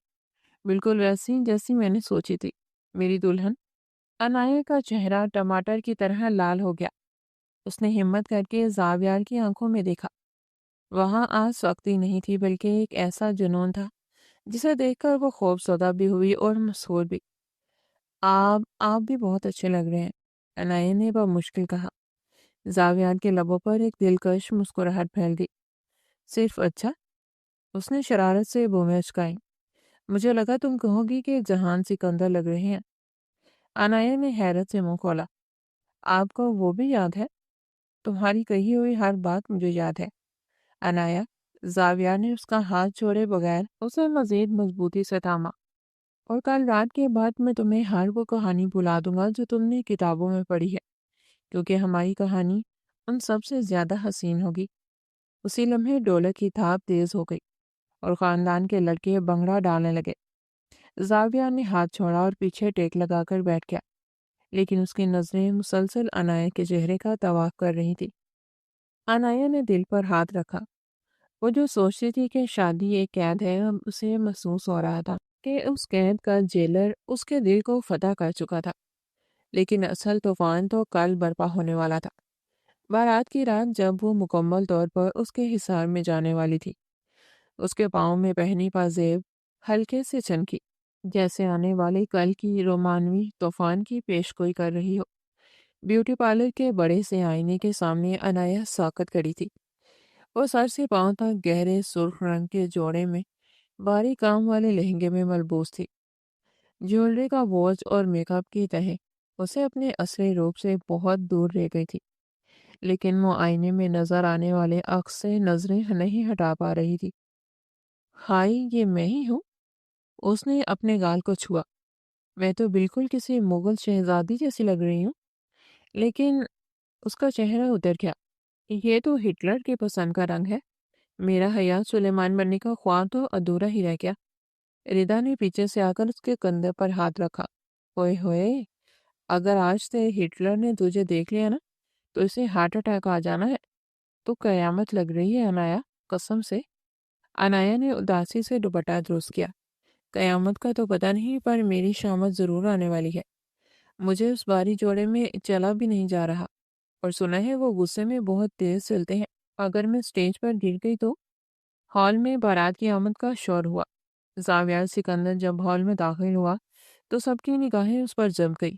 بالکل ویسی جیسی میں نے سوچی تھی، میری دلہن۔ عنایا کا چہرہ ٹماٹر کی طرح لال ہو گیا۔ اس نے ہمت کر کے زاویار کی آنکھوں میں دیکھا۔ وہاں آج سختی نہیں تھی، بلکہ ایک ایسا جنون تھا جسے دیکھ کر وہ خوفزدہ بھی ہوئی اور مسحور بھی۔ آپ بھی بہت اچھے لگ رہے ہیں، عنایا نے بمشکل کہا۔ زاویار کے لبوں پر ایک دلکش مسکراہٹ پھیل گئی۔ صرف اچھا؟ اس نے شرارت سے بومیں اچکائیں۔ مجھے لگا تم کہو گی کہ جہان سکندر لگ رہے ہیں۔ عنایا نے حیرت سے منہ کھولا۔ آپ کو وہ بھی یاد ہے؟ تمہاری کہی ہوئی ہر بات مجھے یاد ہے عنایا۔ زاویار نے اس کا ہاتھ چھوڑے بغیر اسے مزید مضبوطی سے تھاما۔ اور کل رات کے بعد میں تمہیں ہر وہ کہانی بلا دوں گا جو تم نے کتابوں میں پڑھی ہے، کیونکہ ہماری کہانی ان سب سے زیادہ حسین ہوگی۔ اسی لمحے ڈولک کی تھاپ تیز ہو گئی اور خاندان کے لڑکے بھنگڑا ڈالنے لگے۔ जाविया ने हाथ छोड़ा और पीछे टेक लगाकर बैठ गया, लेकिन उसकी नजरें मुसलसल अनाया के चेहरे का तवाफ कर रही थी। अनाया ने दिल पर हाथ रखा। वो जो सोचती थी कि शादी एक कैद है, अब उसे महसूस हो रहा था कि उस कैद का जेलर उसके दिल को फतह कर चुका था। लेकिन असल तूफान तो कल बर्पा होने वाला था। बारात की रात जब वो मुकम्मल तौर पर उसके हिसार में जाने वाली थी, उसके पाँव में पहनी पाजेब हल्के से चमकी, जैसे आने वाले कल की रोमानवी तूफान की पेशगोई कर रही हो। ब्यूटी पार्लर के बड़े से आईने के सामने अनाया साकत खड़ी थी। वो सर से पाँव तक गहरे सुर्ख रंग के जोड़े में बारीक काम वाले लहंगे में मलबूस थी। ज्वेलरी का वॉच और मेकअप की तह उसे अपने असली रूप से बहुत दूर ले गई थी, लेकिन वो आईने में नजर आने वाले अक्स से नजरें नहीं हटा पा रही थी। हाय, ये मैं ही हूँ। उसने अपने गाल को छुआ। मैं तो बिल्कुल किसी मुगल शहजादी जैसी लग रही हूँ। लेकिन उसका चेहरा उतर गया। ये तो हिटलर की पसंद का रंग है। मेरा हया सुलेमान बनने का ख्वाब तो अधूरा ही रह गया। रिदा ने पीछे से आकर उसके कंधे पर हाथ रखा। ओए होए, अगर आज से हिटलर ने तुझे देख लिया ना, तो इसे हार्ट अटैक आ जाना है। तो कयामत लग रही है अनाया, कसम से। अनाया ने उदासी से दुपट्टा दुरुस्त किया। कयामत का तो पता नहीं, पर मेरी शामत जरूर आने वाली है। मुझे उस बारी जोड़े में चला भी नहीं जा रहा, और सुना है वो गुस्से में बहुत तेज चलते हैं। अगर मैं स्टेज पर गिर गई तो। हॉल में बारात की आमद का शोर हुआ। जावियार सिकंदर जब हॉल में दाखिल हुआ तो सबकी निगाहें उस पर जम गई।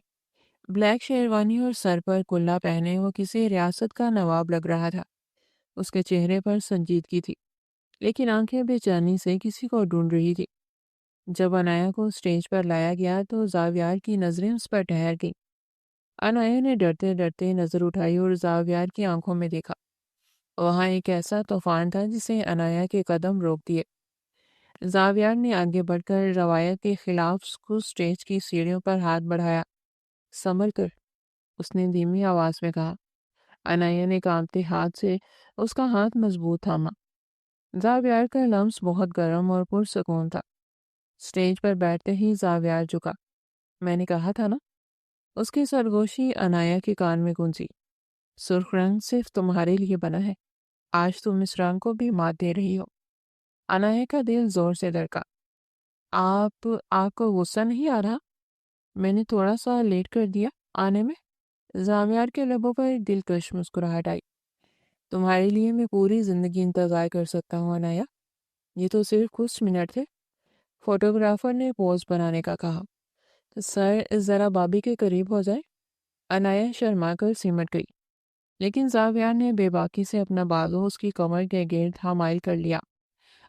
ब्लैक शेरवानी और सर पर कुल्ला पहने वो किसी रियासत का नवाब लग रहा था। उसके चेहरे पर संजीदगी थी, लेकिन आंखें बेचैनी से किसी को ढूंढ रही थी। जब अनाया को स्टेज पर लाया गया तो जावियार की नजरें उस पर ठहर गईं। अनाया ने डरते डरते नजर उठाई और जावियार की आंखों में देखा। वहां एक ऐसा तूफान था जिसे अनाया के कदम रोक दिए। जावियार ने आगे बढ़कर रवायत के खिलाफ उसको स्टेज की सीढ़ियों पर हाथ बढ़ाया। संभल कर, उसने धीमी आवाज में कहा। अनाया ने कांपते हाथ से उसका हाथ मजबूत थामा। जावियार का लम्स बहुत गर्म और पुरसकून था। स्टेज पर बैठते ही जावियार झुका। मैंने कहा था ना। उसकी सरगोशी अनाया के कान में गूंजी। सुर्ख रंग सिर्फ तुम्हारे लिए बना है। आज तुम इस रंग को भी मात दे रही हो। अनाया का दिल जोर से धड़का। आपको गुस्सा नहीं आ रहा? मैंने थोड़ा सा लेट कर दिया आने में। जावियार के लबों पर एक दिलकश मुस्कुराहट आई। तुम्हारे लिए मैं पूरी जिंदगी इंतजार कर सकता हूँ अनाया। ये तो सिर्फ कुछ मिनट थे। फोटोग्राफर ने पोज बनाने का कहा। तो सर, जरा बाबी के करीब हो जाए। अनाया शर्मा कर सिमट गई, लेकिन जावियार ने बेबाकी से अपना बाजू उसकी कमर के गिर्द हमाइल कर लिया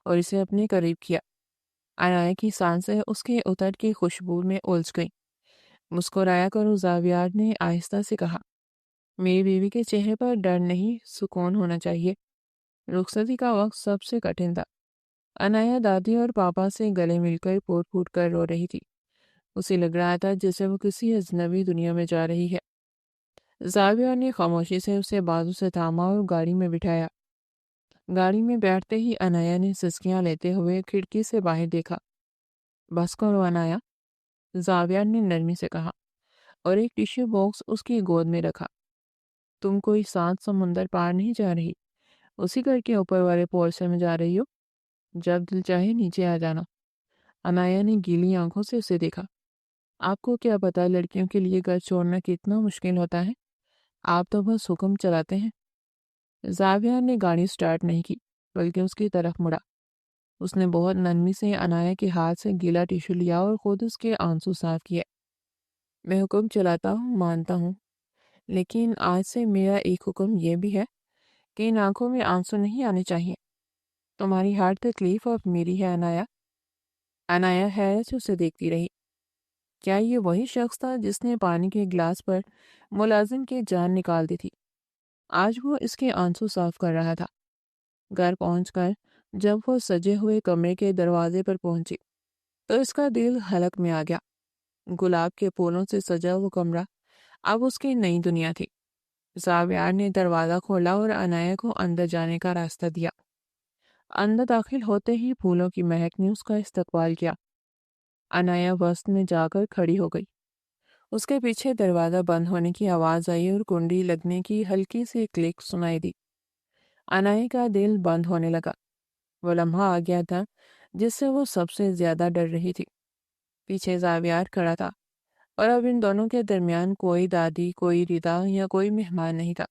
और इसे अपने करीब किया। अनाया की सांसें उसके उतर की खुशबू में उलझ गईं। मुस्कुराया कर जावियार ने आहिस्ता से कहा, मेरी बीवी के चेहरे पर डर नहीं, सुकून होना चाहिए। रुखसती का वक्त सबसे कठिन था। अनाया दादी और पापा से गले मिलकर फूट फूट कर रो रही थी। उसे लग रहा था जैसे वो किसी अजनबी दुनिया में जा रही है। जाविया ने खामोशी से उसे बाजू से थामा और गाड़ी में बिठाया। गाड़ी में बैठते ही अनाया ने सिसकियां लेते हुए खिड़की से बाहर देखा। बस करो अनाया, जाविया ने नरमी से कहा और एक टिश्यू बॉक्स उसकी गोद में रखा। तुम कोई 7 समुंदर पार नहीं जा रही, उसी घर के ऊपर वाले पोर्शन में जा रही हो। जब दिल चाहे नीचे आ जाना। अनाया ने गीली आंखों से उसे देखा। आपको क्या पता लड़कियों के लिए घर छोड़ना कितना मुश्किल होता है। आप तो बस हुक्म चलाते हैं। जाविया ने गाड़ी स्टार्ट नहीं की, बल्कि उसकी तरफ मुड़ा। उसने बहुत नरमी से अनाया के हाथ से गीला टिश्यू लिया और खुद उसके आंसू साफ किए। मैं हुक्म चलाता हूँ, मानता हूँ, लेकिन आज से मेरा एक हुक्म यह भी है कि इन आंखों में आंसू नहीं आने चाहिए। तुम्हारी हर तकलीफ अब मेरी है अनाया। अनाया हैरत से उसे देखती रही। क्या ये वही शख्स था जिसने पानी के गिलास पर मुलाजिम की जान निकाल दी थी? आज वो इसके आंसू साफ कर रहा था। घर पहुंचकर जब वो सजे हुए कमरे के दरवाजे पर पहुंची तो इसका दिल हलक में आ गया। गुलाब के फूलों से सजा वो कमरा अब उसकी नई दुनिया थी। जावियार ने दरवाजा खोला और अनाया को अंदर जाने का रास्ता दिया। अंदर दाखिल होते ही फूलों की महक ने उसका इस्तकबाल किया। अनाया वस्त में जाकर खड़ी हो गई। उसके पीछे दरवाज़ा बंद होने की आवाज़ आई और कुंडी लगने की हल्की सी क्लिक सुनाई दी। अनाया का दिल बंद होने लगा। वो लम्हा आ गया था जिससे वो सबसे ज़्यादा डर रही थी। पीछे ज़ावियार खड़ा था और अब इन दोनों के दरमियान कोई दादी, कोई रिदा या कोई मेहमान नहीं था।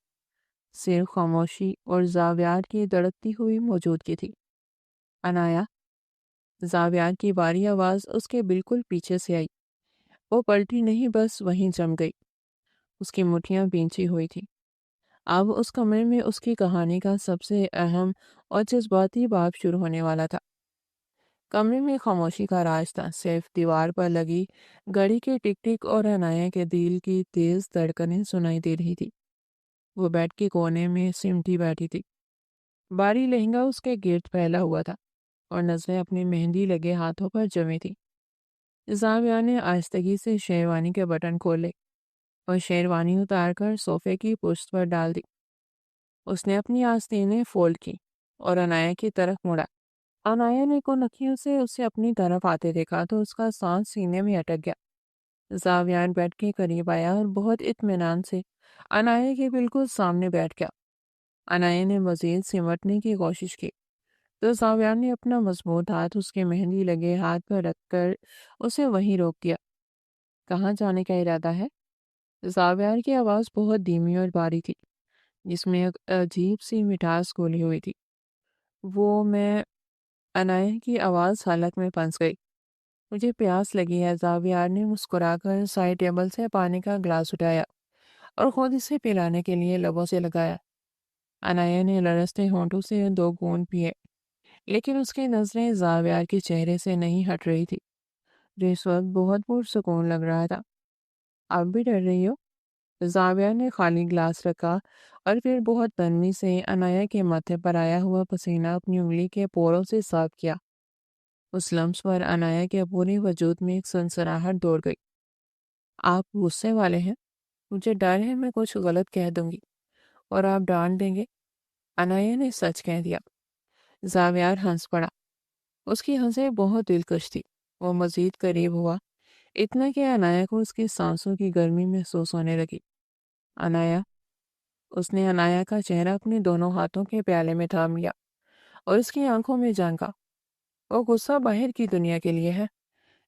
सिर्फ खामोशी और ज़ावियार की धड़कती हुई मौजूदगी थी। अनाया, ज़ावियार की बारी आवाज़ उसके बिल्कुल पीछे से आई। वो पलटी नहीं, बस वहीं जम गई। उसकी मुट्ठियां भींची हुई थी। अब उस कमरे में उसकी कहानी का सबसे अहम और जज्बाती बाब शुरू होने वाला था। कमरे में खामोशी का राज था। सिर्फ दीवार पर लगी घड़ी के टिक टिक और अनाया के दिल की तेज धड़कनें सुनाई दे रही थी। वो बेड के कोने में सिमटी बैठी थी। भारी लहंगा उसके गिर्द फैला हुआ था और नजरें अपनी मेहंदी लगे हाथों पर जमी थी। जाविया ने आहिस्तगी से शेरवानी के बटन खोले और शेरवानी उतारकर सोफे की पुश्त पर डाल दी। उसने अपनी आस्तीनें फोल्ड की और अनाया की तरफ मुड़ा। अनाया ने को नखियों से उसे अपनी तरफ आते देखा तो उसका सांस सीने में अटक गया। जावियान बेड के करीब आया और बहुत इत्मीनान से अनाया के बिल्कुल सामने बैठ गया। अनाया ने मजीद सिमटने की कोशिश की तो जावियान ने अपना मजबूत हाथ उसके मेहंदी लगे हाथ पर रखकर उसे वहीं रोक दिया। कहाँ जाने का इरादा है? जावियार की आवाज़ बहुत धीमी और बारीक थी, जिसमें एक अजीब सी मिठास घुली हुई थी। वो मैं अनाया की आवाज़ हलक में फंस गई। मुझे प्यास लगी है। जावियार ने मुस्कुराकर साइड टेबल से पानी का ग्लास उठाया और खुद इसे पिलाने के लिए लबों से लगाया। अनाया ने लरसते होंठों से 2 घूंट पिए, लेकिन उसकी नजरें जावियार के चेहरे से नहीं हट रही थी, जो इस वक्त बहुत पुरसुकून लग रहा था। आप भी डर रही हो? जावियार ने खाली ग्लास रखा और फिर बहुत नरमी से अनाया के माथे पर आया हुआ पसीना अपनी उंगली के पोरों से साफ किया। उस लम्स पर अनाया के पूरे वजूद में एक सनसनाहट दौड़ गई। आप गुस्से वाले हैं? मुझे डर है मैं कुछ गलत कह दूंगी और आप डांट देंगे। अनाया ने सच कह दिया। जावियार हंस पड़ा। उसकी हंसें बहुत दिलकश थी। वो मजीद करीब हुआ, इतना कि अनाया को उसकी सांसों की गर्मी महसूस होने लगी। अनाया, उसने अनाया का चेहरा अपने दोनों हाथों के प्याले में थाम लिया और उसकी आंखों में झांका। वो गुस्सा बाहर की दुनिया के लिए है।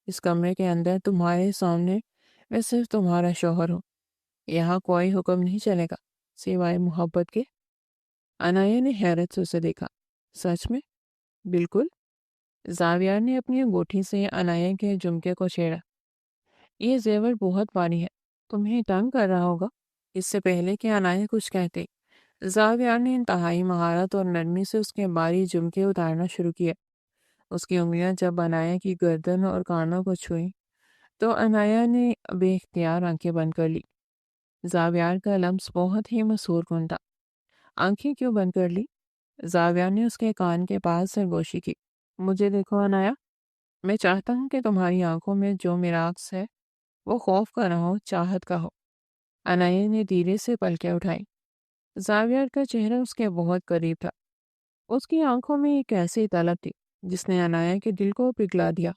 इस कमरे के अंदर तुम्हारे सामने मैं सिर्फ तुम्हारा शौहर हूँ। यहाँ कोई हुक्म नहीं चलेगा सिवाय मोहब्बत के। अनाया ने हैरत से उसे देखा। सच में? बिल्कुल। जावियार ने अपनी अंगूठी से अनाया के झुमके को छेड़ा। ये जेवर बहुत भारी है, तुम्हें तंग कर रहा होगा। इससे पहले कि अनाया कुछ कहते, जावियार ने इंतहाई महारत और नरमी से उसके भारी झुमके उतारना शुरू किया। उसकी उंगलियां जब अनाया की गर्दन और कानों को छुई तो अनाया ने बेख्तियार आंखें बंद कर ली। जावियार का लम्स बहुत ही मसूरकुन था। आंखें क्यों बंद कर ली? जावियार ने उसके कान के पास सरगोशी की। मुझे देखो अनाया, मैं चाहता हूँ कि तुम्हारी आंखों में जो मेरा अक्स है वो खौफ का ना हो, चाहत का हो। अनाया ने धीरे से पलकें उठाई। जावियर का चेहरा उसके बहुत करीब था। उसकी आंखों में एक ऐसी तलब थी जिसने अनाया के दिल को पिघला दिया।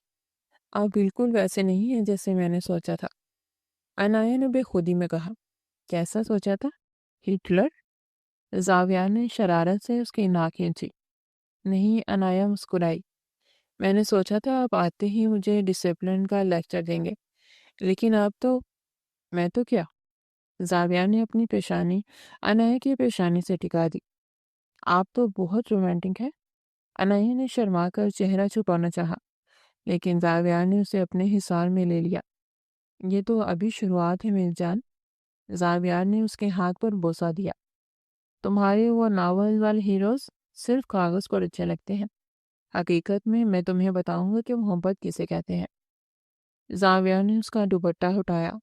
आप बिल्कुल वैसे नहीं हैं जैसे मैंने सोचा था, अनाया ने बेखुदी में कहा। कैसा सोचा था? हिटलर? जाविया ने शरारत से उसकी नाक खींची। नहीं, अनाया मुस्कुराई। मैंने सोचा था आप आते ही मुझे डिसिप्लिन का लेक्चर देंगे, लेकिन आप तो। मैं तो क्या? जाविया ने अपनी पेशानी अनाया की पेशानी से टिका दी। आप तो बहुत रोमांटिक हैं। अनाया ने शर्मा कर चेहरा छुपाना चाहा, लेकिन जाविया ने उसे अपने हिसार में ले लिया। ये तो अभी शुरुआत है मेरी जान। जाविया ने उसके हाथ पर बोसा दिया। तुम्हारे वो नावल वाले हीरोज सिर्फ कागज पर अच्छे लगते हैं। हकीकत में मैं तुम्हें बताऊंगा कि मोहब्बत किसे कहते हैं। जाविया ने उसका दुपट्टा उठाया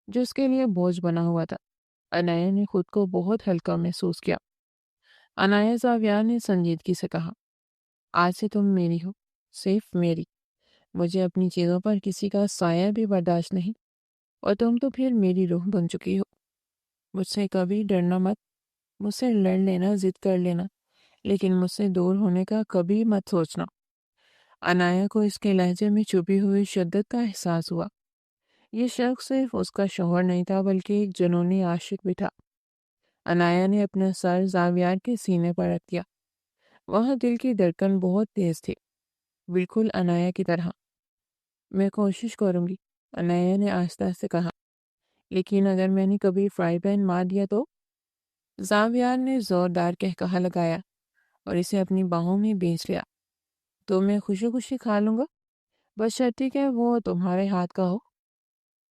जो उसके लिए बोझ बना हुआ था। अनाया ने खुद को बहुत हल्का महसूस किया। अनाया, जाविया ने संजीदगी से कहा, आज से तुम मेरी हो, सिर्फ मेरी। मुझे अपनी चीज़ों पर किसी का साया भी बर्दाश्त नहीं, और तुम तो फिर मेरी रूह बन चुकी हो। मुझसे कभी डरना मत। मुझसे लड़ लेना, जिद कर लेना, लेकिन मुझसे दूर होने का कभी मत सोचना। अनाया को इसके लहजे में छुपी हुई शिद्दत का एहसास हुआ। ये शख्स सिर्फ उसका शौहर नहीं था बल्कि एक जुनूनी आशिक भी था। अनाया ने अपना सर जावियार के सीने पर रख दिया। वहाँ दिल की धड़कन बहुत तेज थी, बिल्कुल अनाया की तरह। मैं कोशिश करूंगी, अनाया ने आहिस्ता से कहा। लेकिन अगर मैंने कभी फ्राई पैन मार दिया तो? जावियार ने जोरदार कहकहा लगाया और इसे अपनी बाहों में बेच लिया। तो मैं खुशी खुशी खा लूंगा, बस शर्त कि वो तुम्हारे हाथ का हो।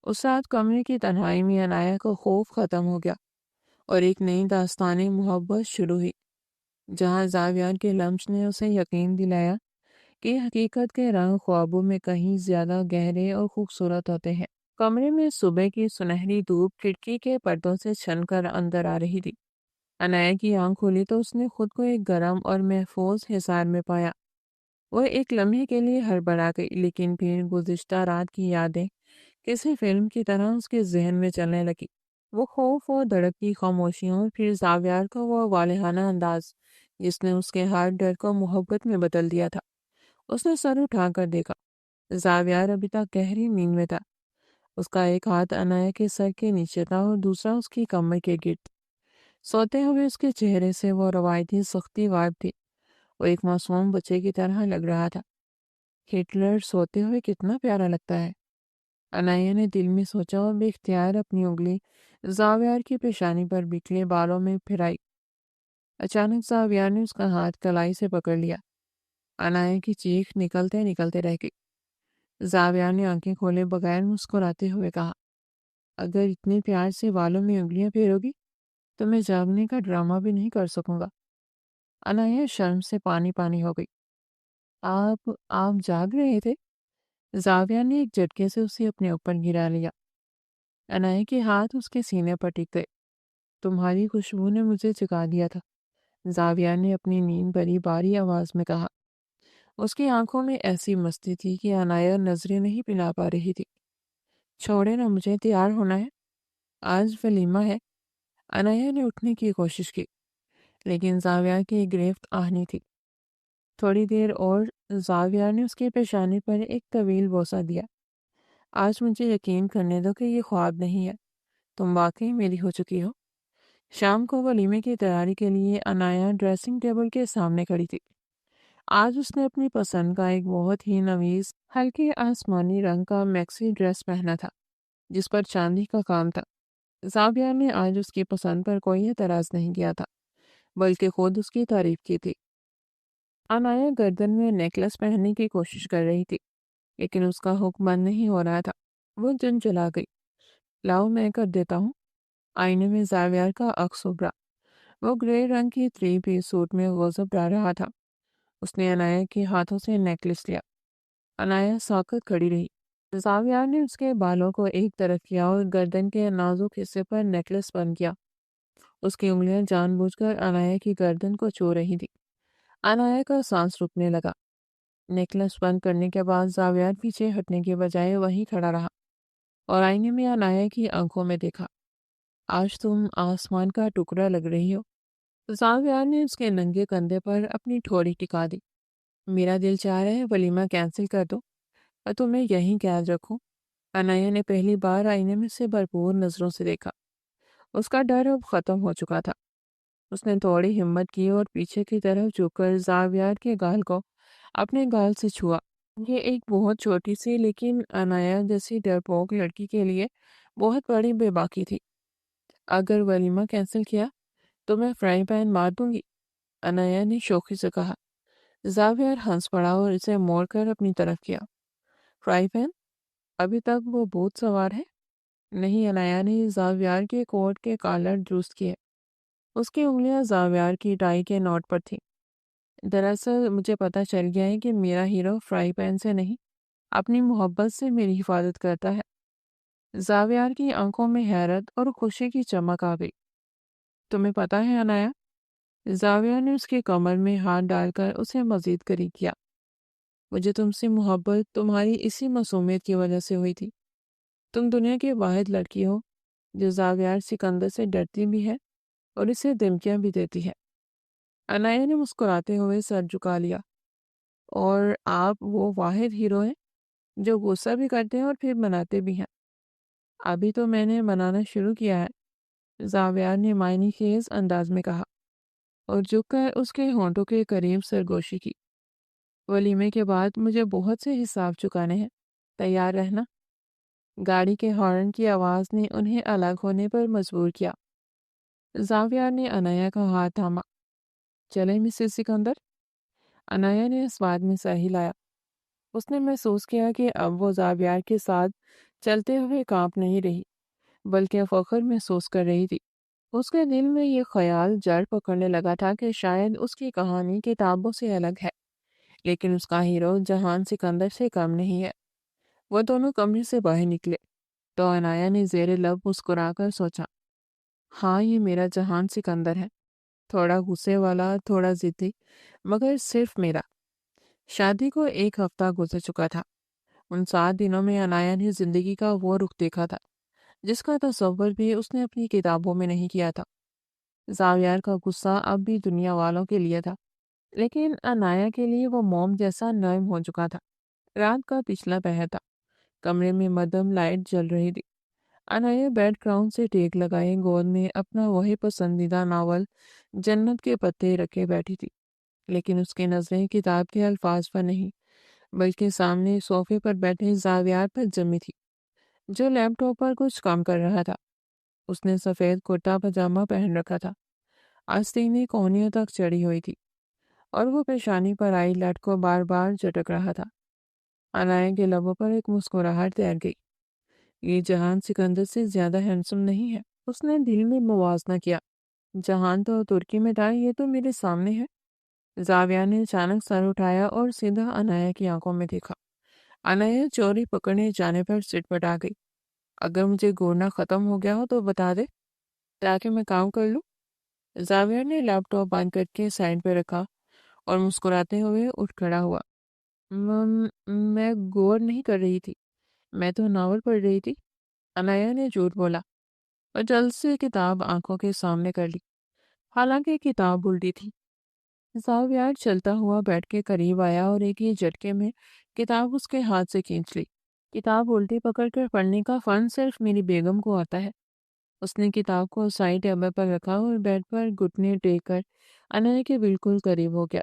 उस रात कमरे की तन्हाई में अनाया का खौफ खत्म हो गया और एक नई दास्तानी मोहब्बत शुरू हुई, जहाँ जावियार के लम्स ने उसे यकीन दिलाया कि हकीकत के रंग ख्वाबों में कहीं ज्यादा गहरे और खूबसूरत होते हैं। कमरे में सुबह की सुनहरी धूप खिड़की के पर्दों से छनकर अंदर आ रही थी। अनाया की आंख खुली तो उसने खुद को एक गर्म और महफूज हिसार में पाया। वह एक लम्हे के लिए हड़बड़ा गई, लेकिन फिर गुज़िश्ता रात की यादें किसी फिल्म की तरह उसके जहन में चलने लगी। वो खौफ और धड़कती खामोशियों और फिर जावियार का वो वालिहाना अंदाज जिसने उसके हर डर को मोहब्बत में बदल दिया था। उसने सर उठाकर देखा। जावियार अभी तक गहरी नींद में था। उसका एक हाथ अनाया के सर के नीचे था और दूसरा उसकी कमर के गिर्द। सोते हुए उसके चेहरे से वो रवायती सख्ती गायब थी। वो एक मासूम बच्चे की तरह लग रहा था। हिटलर सोते हुए कितना प्यारा लगता है, अनाया ने दिल में सोचा और बेख्तियार अपनी उंगली जावियार की पेशानी पर बिखरे बालों में फिराई। अचानक जावियार ने उसका हाथ कलाई से पकड़ लिया। अनाया की चीख निकलते निकलते रह गई। जावियार ने आंखें खोले बगैर मुस्कुराते हुए कहा, अगर इतने प्यार से बालों में उंगलियां फेरोगी तो मैं जागने का ड्रामा भी नहीं कर सकूंगा। अनाया शर्म से पानी पानी हो गई। आप जाग रहे थे? जावियार ने एक झटके से उसे अपने ऊपर गिरा लिया। अनाया के हाथ उसके सीने पर टिक गए। तुम्हारी खुशबू ने मुझे जगा दिया था, जावियार ने अपनी नींद भरी बारी आवाज में कहा। उसकी आंखों में ऐसी मस्ती थी कि अनाया नजरें नहीं पिला पा रही थी। छोड़े ना, मुझे तैयार होना है, आज वलीमा है। अनाया ने उठने की कोशिश की, लेकिन जावियार की गिरफ्त आहनी थी। थोड़ी देर और, जावियार ने उसके पेशानी पर एक तवील बोसा दिया। आज मुझे यकीन करने दो कि ये ख्वाब नहीं है, तुम वाकई मेरी हो चुकी हो। शाम को वलीमे की तैयारी के लिए अनाया ड्रेसिंग टेबल के सामने खड़ी थी। आज उसने अपनी पसंद का एक बहुत ही नवीस हल्के आसमानी रंग का मैक्सी ड्रेस पहना था, जिस पर चांदी का काम था। जाविया ने आज उसकी पसंद पर कोई एतराज नहीं किया था, बल्कि खुद उसकी तारीफ की थी। अनाया गर्दन में नेकलेस पहनने की कोशिश कर रही थी, लेकिन उसका हुक्म बंद नहीं हो रहा था। वो दिन चला गई। लाओ मैं कर देता हूँ। आईने में जावियार का अक्स उभरा। वो ग्रे रंग की थ्री पीस सूट में गौजब डाल रहा था। उसने अनाया के हाथों से नेकलेस लिया। अनाया साकत खड़ी रही। जावियार ने उसके बालों को एक तरफ किया और गर्दन के नाजुक हिस्से पर नेकलेस बंद किया। उसकी उंगलियां जानबूझकर अनाया की गर्दन को छू रही थी। अनाया का सांस रुकने लगा। नेकलेस बंद करने के बाद जावियार पीछे हटने के बजाय वहीं खड़ा रहा और आईने में अनाया की आंखों में देखा। आज तुम आसमान का टुकड़ा लग रही हो। जावियार ने उसके नंगे कंधे पर अपनी ठोड़ी टिका दी। मेरा दिल चाह रहा है वलीमा कैंसिल कर दो और तुम्हें यहीं कैद रखूं। अनाया ने पहली बार आईने में से भरपूर नजरों से देखा। उसका डर अब खत्म हो चुका था। उसने थोड़ी हिम्मत की और पीछे की तरफ झुककर जावियार के गाल को अपने गाल से छुआ। ये एक बहुत छोटी सी लेकिन अनाया जैसी डरपोक लड़की के लिए बहुत बड़ी बेबाकी थी। अगर वलीमा कैंसिल किया तो मैं फ्राई पैन मार दूंगी, अनाया ने शौकी से कहा। जावियर हंस पड़ा और इसे मोड़कर अपनी तरफ किया। Fry pan? अभी तक वो भूत सवार है? नहीं, अनाया ने जावियार के कोट के कॉलर दुरुस्त किए। उसकी उंगलियां जावियार की टाई के नोट पर थीं। दरअसल मुझे पता चल गया है कि मेरा हीरो फ्राई पैन से नहीं, अपनी मोहब्बत से मेरी हिफाजत करता है। जावियार की आंखों में हैरत और खुशी की चमक आ गई। तुम्हें पता है अनाया? जाविया ने उसके कमर में हाथ डालकर उसे मजीद करीब किया। मुझे तुमसे मोहब्बत तुम्हारी इसी मासूमियत की वजह से हुई थी। तुम दुनिया की वाहिद लड़की हो जो जावियार सिकंदर से डरती भी है और इसे धमकियां भी देती है। अनाया ने मुस्कुराते हुए सर झुका लिया। اور آپ وہ واحد ہیرو ہیں جو غصہ بھی کرتے ہیں اور پھر مناتے بھی ہیں۔ ابھی تو میں نے منانا شروع کیا ہے، زاویار نے معنی خیز انداز میں کہا اور جھک کر اس کے ہونٹوں کے قریب سرگوشی کی۔ ولیمے کے بعد مجھے بہت سے حساب چکانے ہیں، تیار رہنا۔ گاڑی کے ہارن کی آواز نے انہیں الگ ہونے پر مجبور کیا۔ زاویار نے انایا کا ہاتھ تھاما۔ چلے مسز سکندر؟ انایا نے اس بات میں سر ہلایا۔ اس نے محسوس کیا کہ اب وہ زاویار کے ساتھ چلتے ہوئے کانپ نہیں رہی بلکہ فخر محسوس کر رہی تھی۔ اس کے دل میں یہ خیال جڑ پکڑنے لگا تھا کہ شاید اس کی کہانی کتابوں سے الگ ہے، لیکن اس کا ہیرو جہان سکندر سے کم نہیں ہے۔ وہ دونوں کمرے سے باہر نکلے تو انایا نے زیر لب مسکرا کر سوچا، ہاں یہ میرا جہان سکندر ہے، تھوڑا غصے والا، تھوڑا ضدی، مگر صرف میرا۔ شادی کو 1 ہفتہ گزر چکا تھا۔ ان 7 دنوں میں انایا نے زندگی کا وہ رخ دیکھا تھا جس کا تصور بھی اس نے اپنی کتابوں میں نہیں کیا تھا۔ زاویار کا غصہ اب بھی دنیا والوں کے لیے تھا، لیکن انایا کے لیے وہ موم جیسا نرم ہو چکا تھا۔ رات کا پچھلا پہر تھا، کمرے میں مدھم لائٹ جل رہی تھی۔ انایا بیڈ گراؤنڈ سے ٹیک لگائے گود میں اپنا وہی پسندیدہ ناول جنت کے پتے رکھے بیٹھی تھی، لیکن اس کی نظریں کتاب کے الفاظ پر نہیں بلکہ سامنے صوفے پر بیٹھے زاویار پر جمی تھی، جو لیپ ٹاپ پر کچھ کام کر رہا تھا۔ اس نے سفید کرتا پاجامہ پہن رکھا تھا، آستینیں کونیوں تک چڑھی ہوئی تھی اور وہ پیشانی پر آئی لٹ کو بار بار جھٹک رہا تھا۔ انایا کے لبوں پر ایک مسکراہٹ تیر گئی۔ یہ جہان سکندر سے زیادہ ہینڈسم نہیں ہے، اس نے دل میں موازنہ کیا۔ جہان تو ترکی میں تھا، یہ تو میرے سامنے ہے۔ زاویہ نے اچانک سر اٹھایا اور سیدھا انایا کی آنکھوں میں دیکھا۔ انایا چوری پکڑنے جانے پر سٹ پٹا گئی۔ اگر مجھے گھورنا ختم ہو گیا ہو تو بتا دے تاکہ میں کام کر لوں۔ زاویہ نے لیپ ٹاپ بند کر کے سائڈ پہ رکھا اور مسکراتے ہوئے اٹھ کھڑا ہوا۔ میں غور نہیں کر رہی تھی، میں تو ناول پڑھ رہی تھی۔ انایا نے جھوٹ بولا اور جلد سے کتاب آنکھوں کے سامنے کر لی، حالانکہ کتاب الٹی تھی۔ زاویار چلتا ہوا بیٹھ کے قریب آیا اور ایک ہی جھٹکے میں کتاب اس کے ہاتھ سے کھینچ لی۔ کتاب الٹی پکڑ کر پڑھنے کا فن صرف میری بیگم کو آتا ہے۔ اس نے کتاب کو سائڈ ٹیبل پر رکھا اور بیڈ پر گھٹنے ٹیک کر انایا کے بالکل قریب ہو گیا۔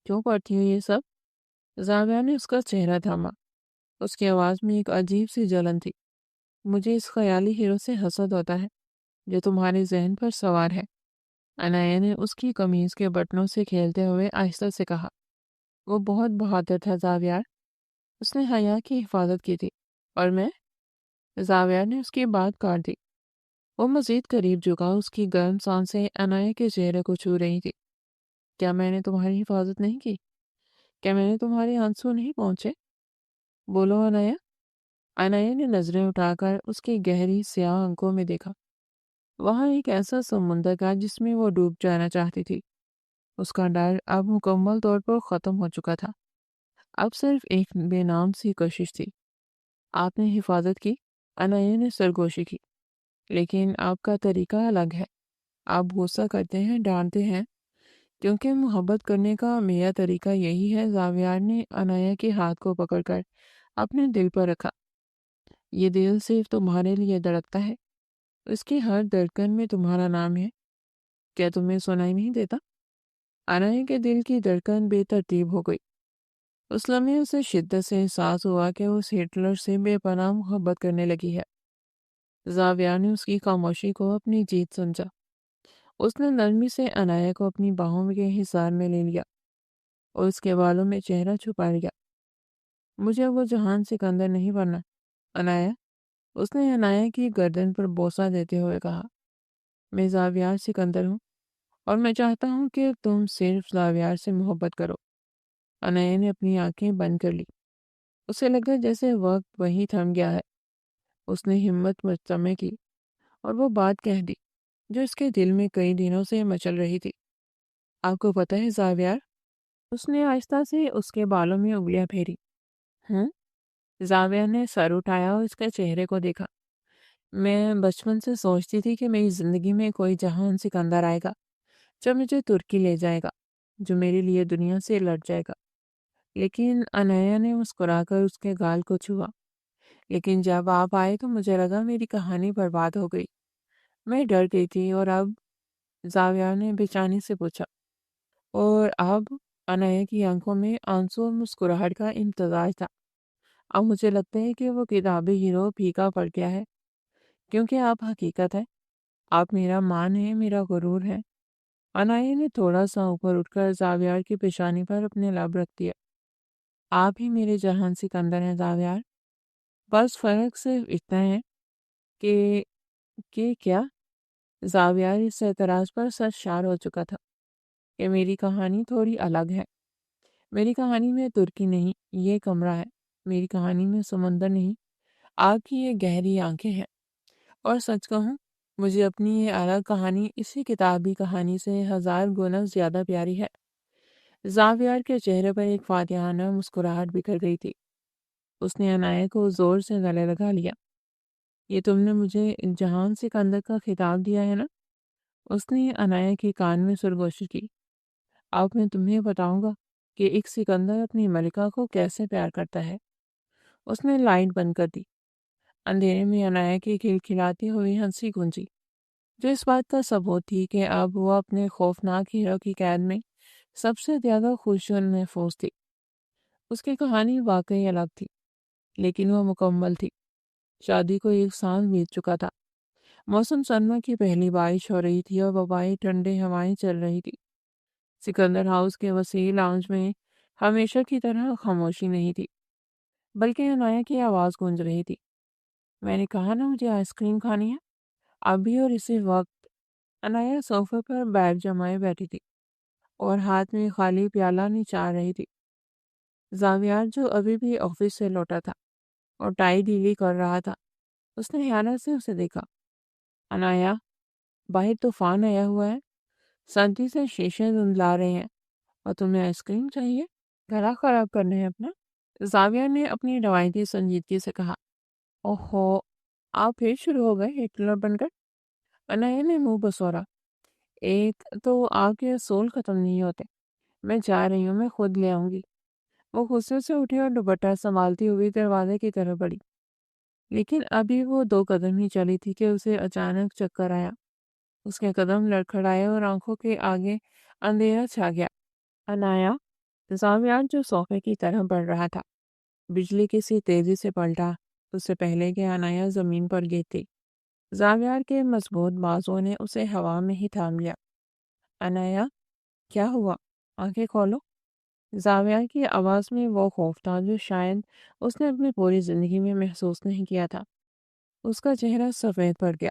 کیوں پڑھتی ہو یہ سب؟ زاویہ نے اس کا چہرہ تھاما۔ اس کی آواز میں ایک عجیب سی جلن تھی۔ مجھے اس خیالی ہیرو سے حسد ہوتا ہے جو تمہارے ذہن پر سوار ہے۔ انایا نے اس کی قمیض کے بٹنوں سے کھیلتے ہوئے آہستہ سے کہا۔ وہ بہت بہادر تھا زاویار، اس نے حیا کی حفاظت کی تھی، اور میں؟ زاویار نے اس کی بات کاٹ دی۔ وہ مزید قریب جھکا، اس کی گرم سانسیں انایا کے چہرے کو چھو رہی تھی۔ کیا میں نے تمہاری حفاظت نہیں کی؟ کیا میں نے تمہارے آنسو نہیں پہنچے؟ بولو انایا۔ انایا نے نظریں اٹھا کر اس کی گہری سیاہ آنکھوں میں دیکھا۔ وہاں ایک ایسا سمندر تھا جس میں وہ ڈوب جانا چاہتی تھی۔ اس کا ڈر اب مکمل طور پر ختم ہو چکا تھا۔ اب صرف ایک بے نام سی کوشش تھی۔ آپ نے حفاظت کی؟ انایا نے سرگوشی کی۔ لیکن آپ کا طریقہ الگ ہے۔ آپ غصہ کرتے ہیں، ڈانٹتے ہیں، کیونکہ محبت کرنے کا میرا طریقہ یہی ہے۔ زاویار نے انایا کے ہاتھ کو پکڑ کر اپنے دل پر رکھا۔ یہ دل صرف تمہارے لیے دھڑکتا ہے، اس کی ہر دھڑکن میں تمہارا نام ہے۔ کیا تمہیں سنائی نہیں دیتا؟ انایا کے دل کی دھڑکن بے ترتیب ہو گئی۔ اس لمحے اسے شدت سے احساس ہوا کہ وہ ہٹلر سے بے پناہ محبت کرنے لگی ہے۔ زاویار نے اس کی خاموشی کو اپنی جیت سمجھا۔ اس نے نرمی سے انایا کو اپنی باہوں کے حصار میں لے لیا اور اس کے بالوں میں چہرہ چھپا لیا۔ مجھے وہ جہان سکندر نہیں بننا، انایا۔ اس نے انایا کی گردن پر بوسہ دیتے ہوئے کہا۔ میں زاویار سکندر ہوں اور میں چاہتا ہوں کہ تم صرف زاویار سے محبت کرو۔ انایا نے اپنی آنکھیں بند کر لی۔ اسے لگا جیسے وقت وہیں تھم گیا ہے۔ اس نے ہمت مجتمع کی اور وہ بات کہہ دی جو اس کے دل میں کئی دنوں سے مچل رہی تھی۔ آپ کو پتہ ہے زاویار؟ اس نے آہستہ سے اس کے بالوں میں انگلیاں پھیری۔ ہاں؟ زاویار نے سر اٹھایا اور اس کے چہرے کو دیکھا۔ میں بچپن سے سوچتی تھی کہ میری زندگی میں کوئی جہان سکندر آئے گا جو مجھے ترکی لے جائے گا، جو میرے لیے دنیا سے لڑ جائے گا۔ لیکن انایا نے مسکرا کر اس کے گال کو چھوا۔ لیکن جب آپ آئے تو مجھے لگا میری کہانی برباد ہو گئی۔ میں ڈر گئی تھی۔ اور اب؟ زاویہ نے بے چینی سے پوچھا۔ اور اب؟ انایا کی آنکھوں میں آنسو اور مسکراہٹ کا امتزاج تھا۔ اب مجھے لگتا ہے کہ وہ کتابی ہیرو پھیکا پڑ گیا ہے، کیونکہ آپ حقیقت ہے۔ آپ میرا مان ہے، میرا غرور ہے۔ انایا نے تھوڑا سا اوپر اٹھ کر زاویار کی پیشانی پر اپنے لب رکھ دیا۔ آپ ہی میرے جہان سکندر ہیں زاویار۔ بس فرق صرف اتنا ہے کہ کیا؟ زاویار اس اعتراض پر سرشار ہو چکا تھا کہ میری کہانی تھوڑی الگ ہے۔ میری کہانی میں ترکی نہیں، یہ کمرہ ہے۔ میری کہانی میں سمندر نہیں، آپ کی یہ گہری آنکھیں ہیں۔ اور سچ کہوں، مجھے اپنی یہ الگ کہانی اسی کتابی کہانی سے 1000 گنا زیادہ پیاری ہے۔ زاویار کے چہرے پر ایک فاتحانہ مسکراہٹ بکھر گئی تھی۔ اس نے انایا کو زور سے گلے لگا لیا۔ یہ تم نے مجھے جہان سکندر کا خطاب دیا ہے نا؟ اس نے انایا کے کان میں سرگوشی کی۔ اب میں تمہیں بتاؤں گا کہ ایک سکندر اپنی ملکہ کو کیسے پیار کرتا ہے۔ اس نے لائٹ بند کر دی۔ اندھیرے میں انایا کی کھلکھلاتی ہوئی ہنسی گونجی، جو اس بات کا ثبوت تھی کہ اب وہ اپنے خوفناک ہیرو کی قید میں سب سے زیادہ خوش اور محفوظ تھی۔ اس کی کہانی واقعی الگ تھی، لیکن وہ مکمل تھی۔ شادی کو 1 سال بیت چکا تھا۔ موسم سرما کی پہلی بارش ہو رہی تھی اور وبائی ٹھنڈے ہوائیں چل رہی تھی۔ سکندر ہاؤس کے وسیع لاؤنج میں ہمیشہ کی طرح خاموشی نہیں تھی، بلکہ انایا کی آواز گونج رہی تھی۔ میں نے کہا نا مجھے آئس کریم کھانی ہے، ابھی اور اسی وقت۔ انایا صوفے پر بیگ جمائے بیٹھی تھی اور ہاتھ میں خالی پیالہ نچار رہی تھی۔ زاویار جو ابھی بھی آفس سے لوٹا تھا اور ٹائی ڈھیلی کر رہا تھا، اس نے حیرت سے اسے دیکھا۔ انایا، باہر طوفان آیا ہوا ہے، سردی سے شیشے دھندلا رہے ہیں، اور تمہیں آئس کریم چاہیے؟ گلا خراب کرنا ہے اپنا؟ زاویہ نے اپنی روایتی سنجیدگی سے کہا۔ اوہو، آپ پھر شروع ہو گئے ہٹلر بن کر؟ انایا نے منہ بسورا۔ ایک تو آپ کے اصول ختم نہیں ہوتے۔ میں جا رہی ہوں، میں خود لے آؤں گی۔ وہ غصے سے اٹھی اور دوپٹہ سنبھالتی ہوئی دروازے کی طرف بڑھی، لیکن ابھی وہ 2 قدم ہی چلی تھی کہ اسے اچانک چکر آیا۔ اس کے قدم لڑکھڑائے اور آنکھوں کے آگے اندھیرا چھا گیا۔ انایا، زاویار جو صوفے کی طرح بڑھ رہا تھا، بجلی کسی تیزی سے پلٹا اس سے پہلے کہ انایا زمین پر گرتی۔ زاویار کے مضبوط بازوؤں نے اسے ہوا میں ہی تھام لیا۔ انایا، کیا ہوا؟ آنکھیں کھولو۔ زاویار کی آواز میں وہ خوف تھا جو شاید اس نے اپنی پوری زندگی میں محسوس نہیں کیا تھا۔ اس کا چہرہ سفید پڑ گیا۔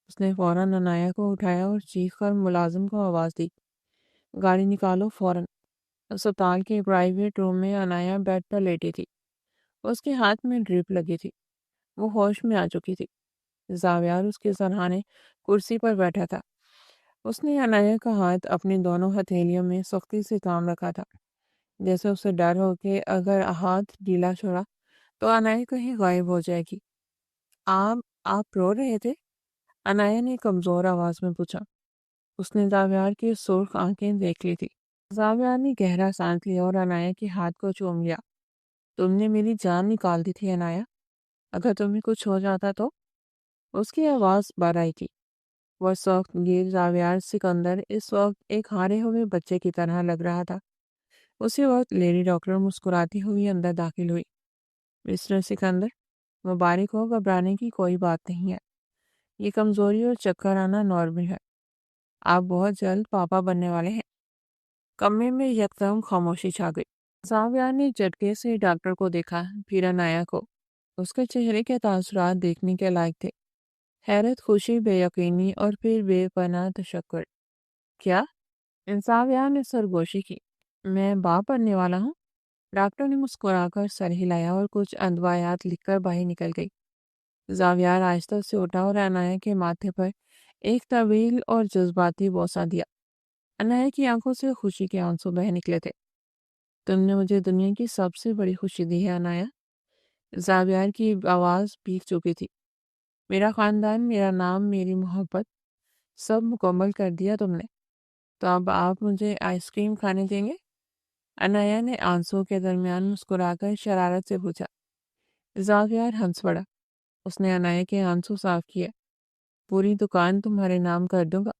اس نے فوراً انایا کو اٹھایا اور چیخ کر ملازم کو آواز دی، گاڑی نکالو فوراً۔ اسپتال کے پرائیویٹ روم میں انایا بیڈ پر لیٹی تھی۔ اس کے ہاتھ میں ڈرپ لگی تھی۔ وہ ہوش میں آ چکی تھی۔ زاویار اس کے سرہانے کرسی پر بیٹھا تھا۔ اس نے انایا کا ہاتھ اپنی دونوں ہتھیلیوں میں سختی سے تھام رکھا تھا، جیسے اسے ڈر ہو کہ اگر ہاتھ ڈھیلا چھوڑا تو انایا کہیں غائب ہو جائے گی۔ آپ رو رہے تھے؟ انایا نے کمزور آواز میں پوچھا۔ اس نے زاویار کی سرخ آنکھیں دیکھ لی تھی۔ زاویار نے گہرا سانس لیا اور انایا کے ہاتھ کو چوم لیا۔ تم نے میری جان نکال دی تھی انایا، اگر تمہیں کچھ ہو جاتا تو؟ اس کی آواز بھر آئی تھی۔ وہ سخت گیر زاویار سکندر اس وقت ایک ہارے ہوئے بچے کی طرح لگ رہا تھا۔ اسی وقت لیڈی ڈاکٹر مسکراتی ہوئی اندر داخل ہوئی۔ مسٹر سکندر، مبارک ہو، گھبرانے کی کوئی بات نہیں ہے۔ یہ کمزوری اور چکر آنا نارمل ہے۔ آپ بہت جلد پاپا بننے والے ہیں۔ کمرے میں یکدم خاموشی چھا گئی۔ زاویار نے جھٹکے سے ڈاکٹر کو دیکھا، پھر انایا کو۔ اس کے چہرے کے تاثرات دیکھنے کے لائق تھے۔ حیرت، خوشی، بے یقینی اور پھر بے پناہ تشکر۔ کیا؟ زاویار نے سرگوشی کی۔ میں باپ بننے والا ہوں؟ ڈاکٹر نے مسکرا کر سر ہلایا اور کچھ ادویات لکھ کر باہر نکل گئی۔ زاویار آہستہ سے اٹھا اور انایا کے ماتھے پر ایک طویل اور جذباتی بوسہ دیا۔ انایا کی آنکھوں سے خوشی کے آنسو بہہ نکلے تھے۔ تم نے مجھے دنیا کی سب سے بڑی خوشی دی ہے انایا۔ زاویار کی آواز پیک چکی تھی۔ میرا خاندان، میرا نام، میری محبت، سب مکمل کر دیا تم نے۔ تو اب آپ مجھے آئس کریم کھانے دیں گے؟ अनाया ने आंसुओं के दरमियान मुस्कुराकर शरारत से पूछा। जावियर हंस पड़ा। उसने अनाया के आंसू साफ किए। पूरी दुकान तुम्हारे नाम कर दूंगा,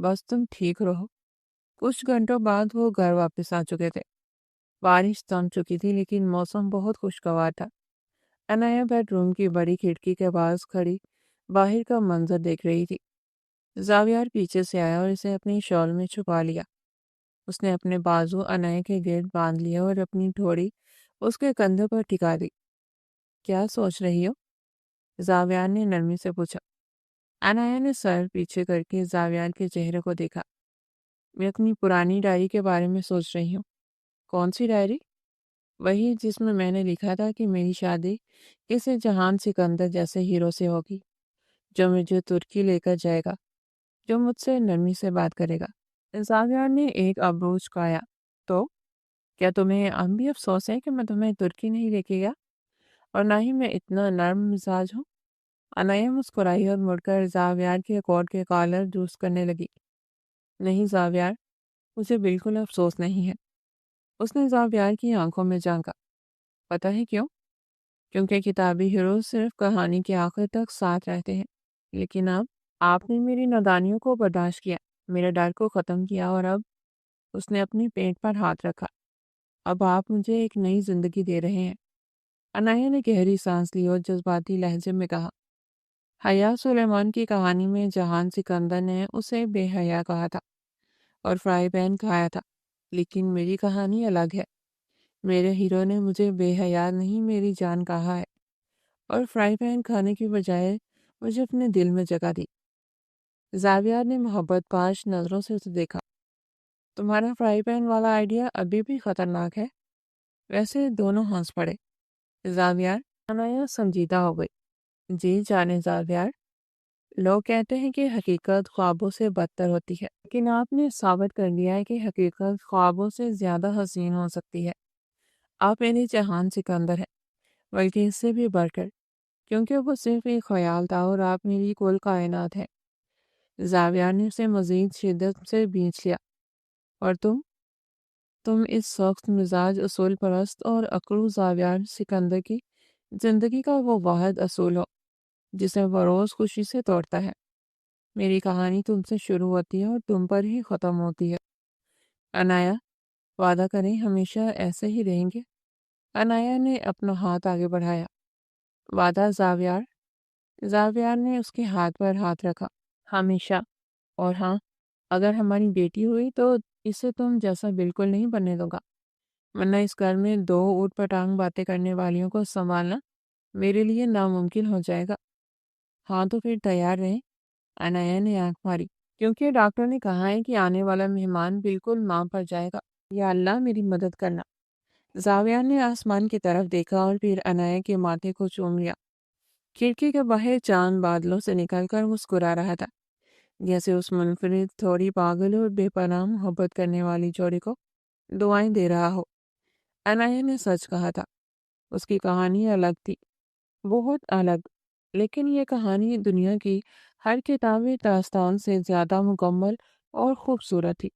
बस तुम ठीक रहो। कुछ घंटों बाद वो घर वापस आ चुके थे। बारिश थम चुकी थी लेकिन मौसम बहुत खुशगवार था। अनाया बेडरूम की बड़ी खिड़की के पास खड़ी बाहर का मंजर देख रही थी। जावियर पीछे से आया और इसे अपनी शॉल में छुपा लिया। उसने अपने बाजू अनाया के गिर्द बांध लिया और अपनी ठोड़ी उसके कंधे पर टिका दी। क्या सोच रही हो? जावियर ने नरमी से पूछा। अनाया ने सर पीछे करके जावियर के चेहरे को देखा। मैं अपनी पुरानी डायरी के बारे में सोच रही हूँ। कौन सी डायरी? वही जिसमें मैंने लिखा था कि मेरी शादी किसी जहान सिकंदर जैसे हीरो से होगी, जो मुझे तुर्की लेकर जाएगा, जो मुझसे नरमी से बात करेगा। जावियर ने एक अब्रू उचकाया। तो क्या तुम्हें अब भी अफसोस है कि मैं तुम्हें तुर्की नहीं लेके गया, और ना ही मैं इतना नर्म मिजाज हूँ? अनाया मुस्कुराई और मुड़कर जावियर के कोट के कॉलर जूस करने लगी। नहीं जावियर, मुझे बिल्कुल अफसोस नहीं है। उसने जावियर की आंखों में झांका। पता है क्यों? क्योंकि किताबी हीरो सिर्फ कहानी के आखिर तक साथ रहते हैं। लेकिन अब आपने मेरी नादानियों को बर्दाश्त किया, मेरे डर को ख़त्म किया, और अब उसने अपने पेट पर हाथ रखा। अब आप मुझे एक नई जिंदगी दे रहे हैं। अनाया ने गहरी सांस ली और जज्बाती लहजे में कहा। हया सुलेमान की कहानी में जहान सिकंदर ने उसे बेहया कहा था और फ्राई पैन खाया था, लेकिन मेरी कहानी अलग है। मेरे हीरो ने मुझे बेहया नहीं, मेरी जान कहा है, और फ्राई पैन खाने की बजाय मुझे अपने दिल में जगह दी। जावियर ने मोहब्बत पाश नजरों से उसे देखा। तुम्हारा फ्राई पैन वाला आइडिया अभी भी खतरनाक है। वैसे दोनों हंस पड़े। जावियर, अनाया संजीदा हो गई। जी जाने जावियर, लोग कहते हैं कि हकीकत ख्वाबों से बदतर होती है, लेकिन आपने साबित कर दिया है कि हकीकत ख्वाबों से ज्यादा हसीन हो सकती है। आप मेरे जहान सिकंदर हैं, बल्कि इससे भी बढ़कर, क्योंकि वो सिर्फ एक ख्याल था और आप मेरी कुल कायनात हैं। जावियर ने उसे मजीद शिद्दत से खींच लिया। और तुम इस सख्त मिजाज, असूल परस्त और अकड़ू जावियर सिकंदर की जिंदगी का वो वाहिद असूल हो जिसे वो रोज खुशी से तोड़ता है। मेरी कहानी तुमसे शुरू होती है और तुम पर ही खत्म होती है। अनाया, वादा करें हमेशा ऐसे ही रहेंगे? अनाया ने अपना हाथ आगे बढ़ाया। वादा जावियर। जावियर ने उसके हाथ पर हाथ रखा। हमेशा। और हाँ, अगर हमारी बेटी हुई तो इसे तुम जैसा बिल्कुल नहीं बनने दूंगा, वरना इस घर में दो ऊट पटांग बातें करने वालियों को संभालना मेरे लिए नामुमकिन हो जाएगा। हाँ तो फिर तैयार रहें। अनाया ने आंख मारी, क्योंकि डॉक्टर ने कहा है कि आने वाला मेहमान बिल्कुल मां पर जाएगा। या अल्लाह मेरी मदद करना। जाविया ने आसमान की तरफ देखा और फिर अनाया के माथे को चूम लिया। खिड़की के बाहर चांद बादलों से निकलकर मुस्कुरा रहा था, जैसे उस मुनफरिद, थोड़ी पागल और बेपनाह मोहब्बत करने वाली जोड़ी को दुआएं दे रहा हो। अनाया ने सच कहा था। उसकी कहानी अलग थी, बहुत अलग, लेकिन ये कहानी दुनिया की हर किताबी दास्तान से ज्यादा मुकम्मल और खूबसूरत थी।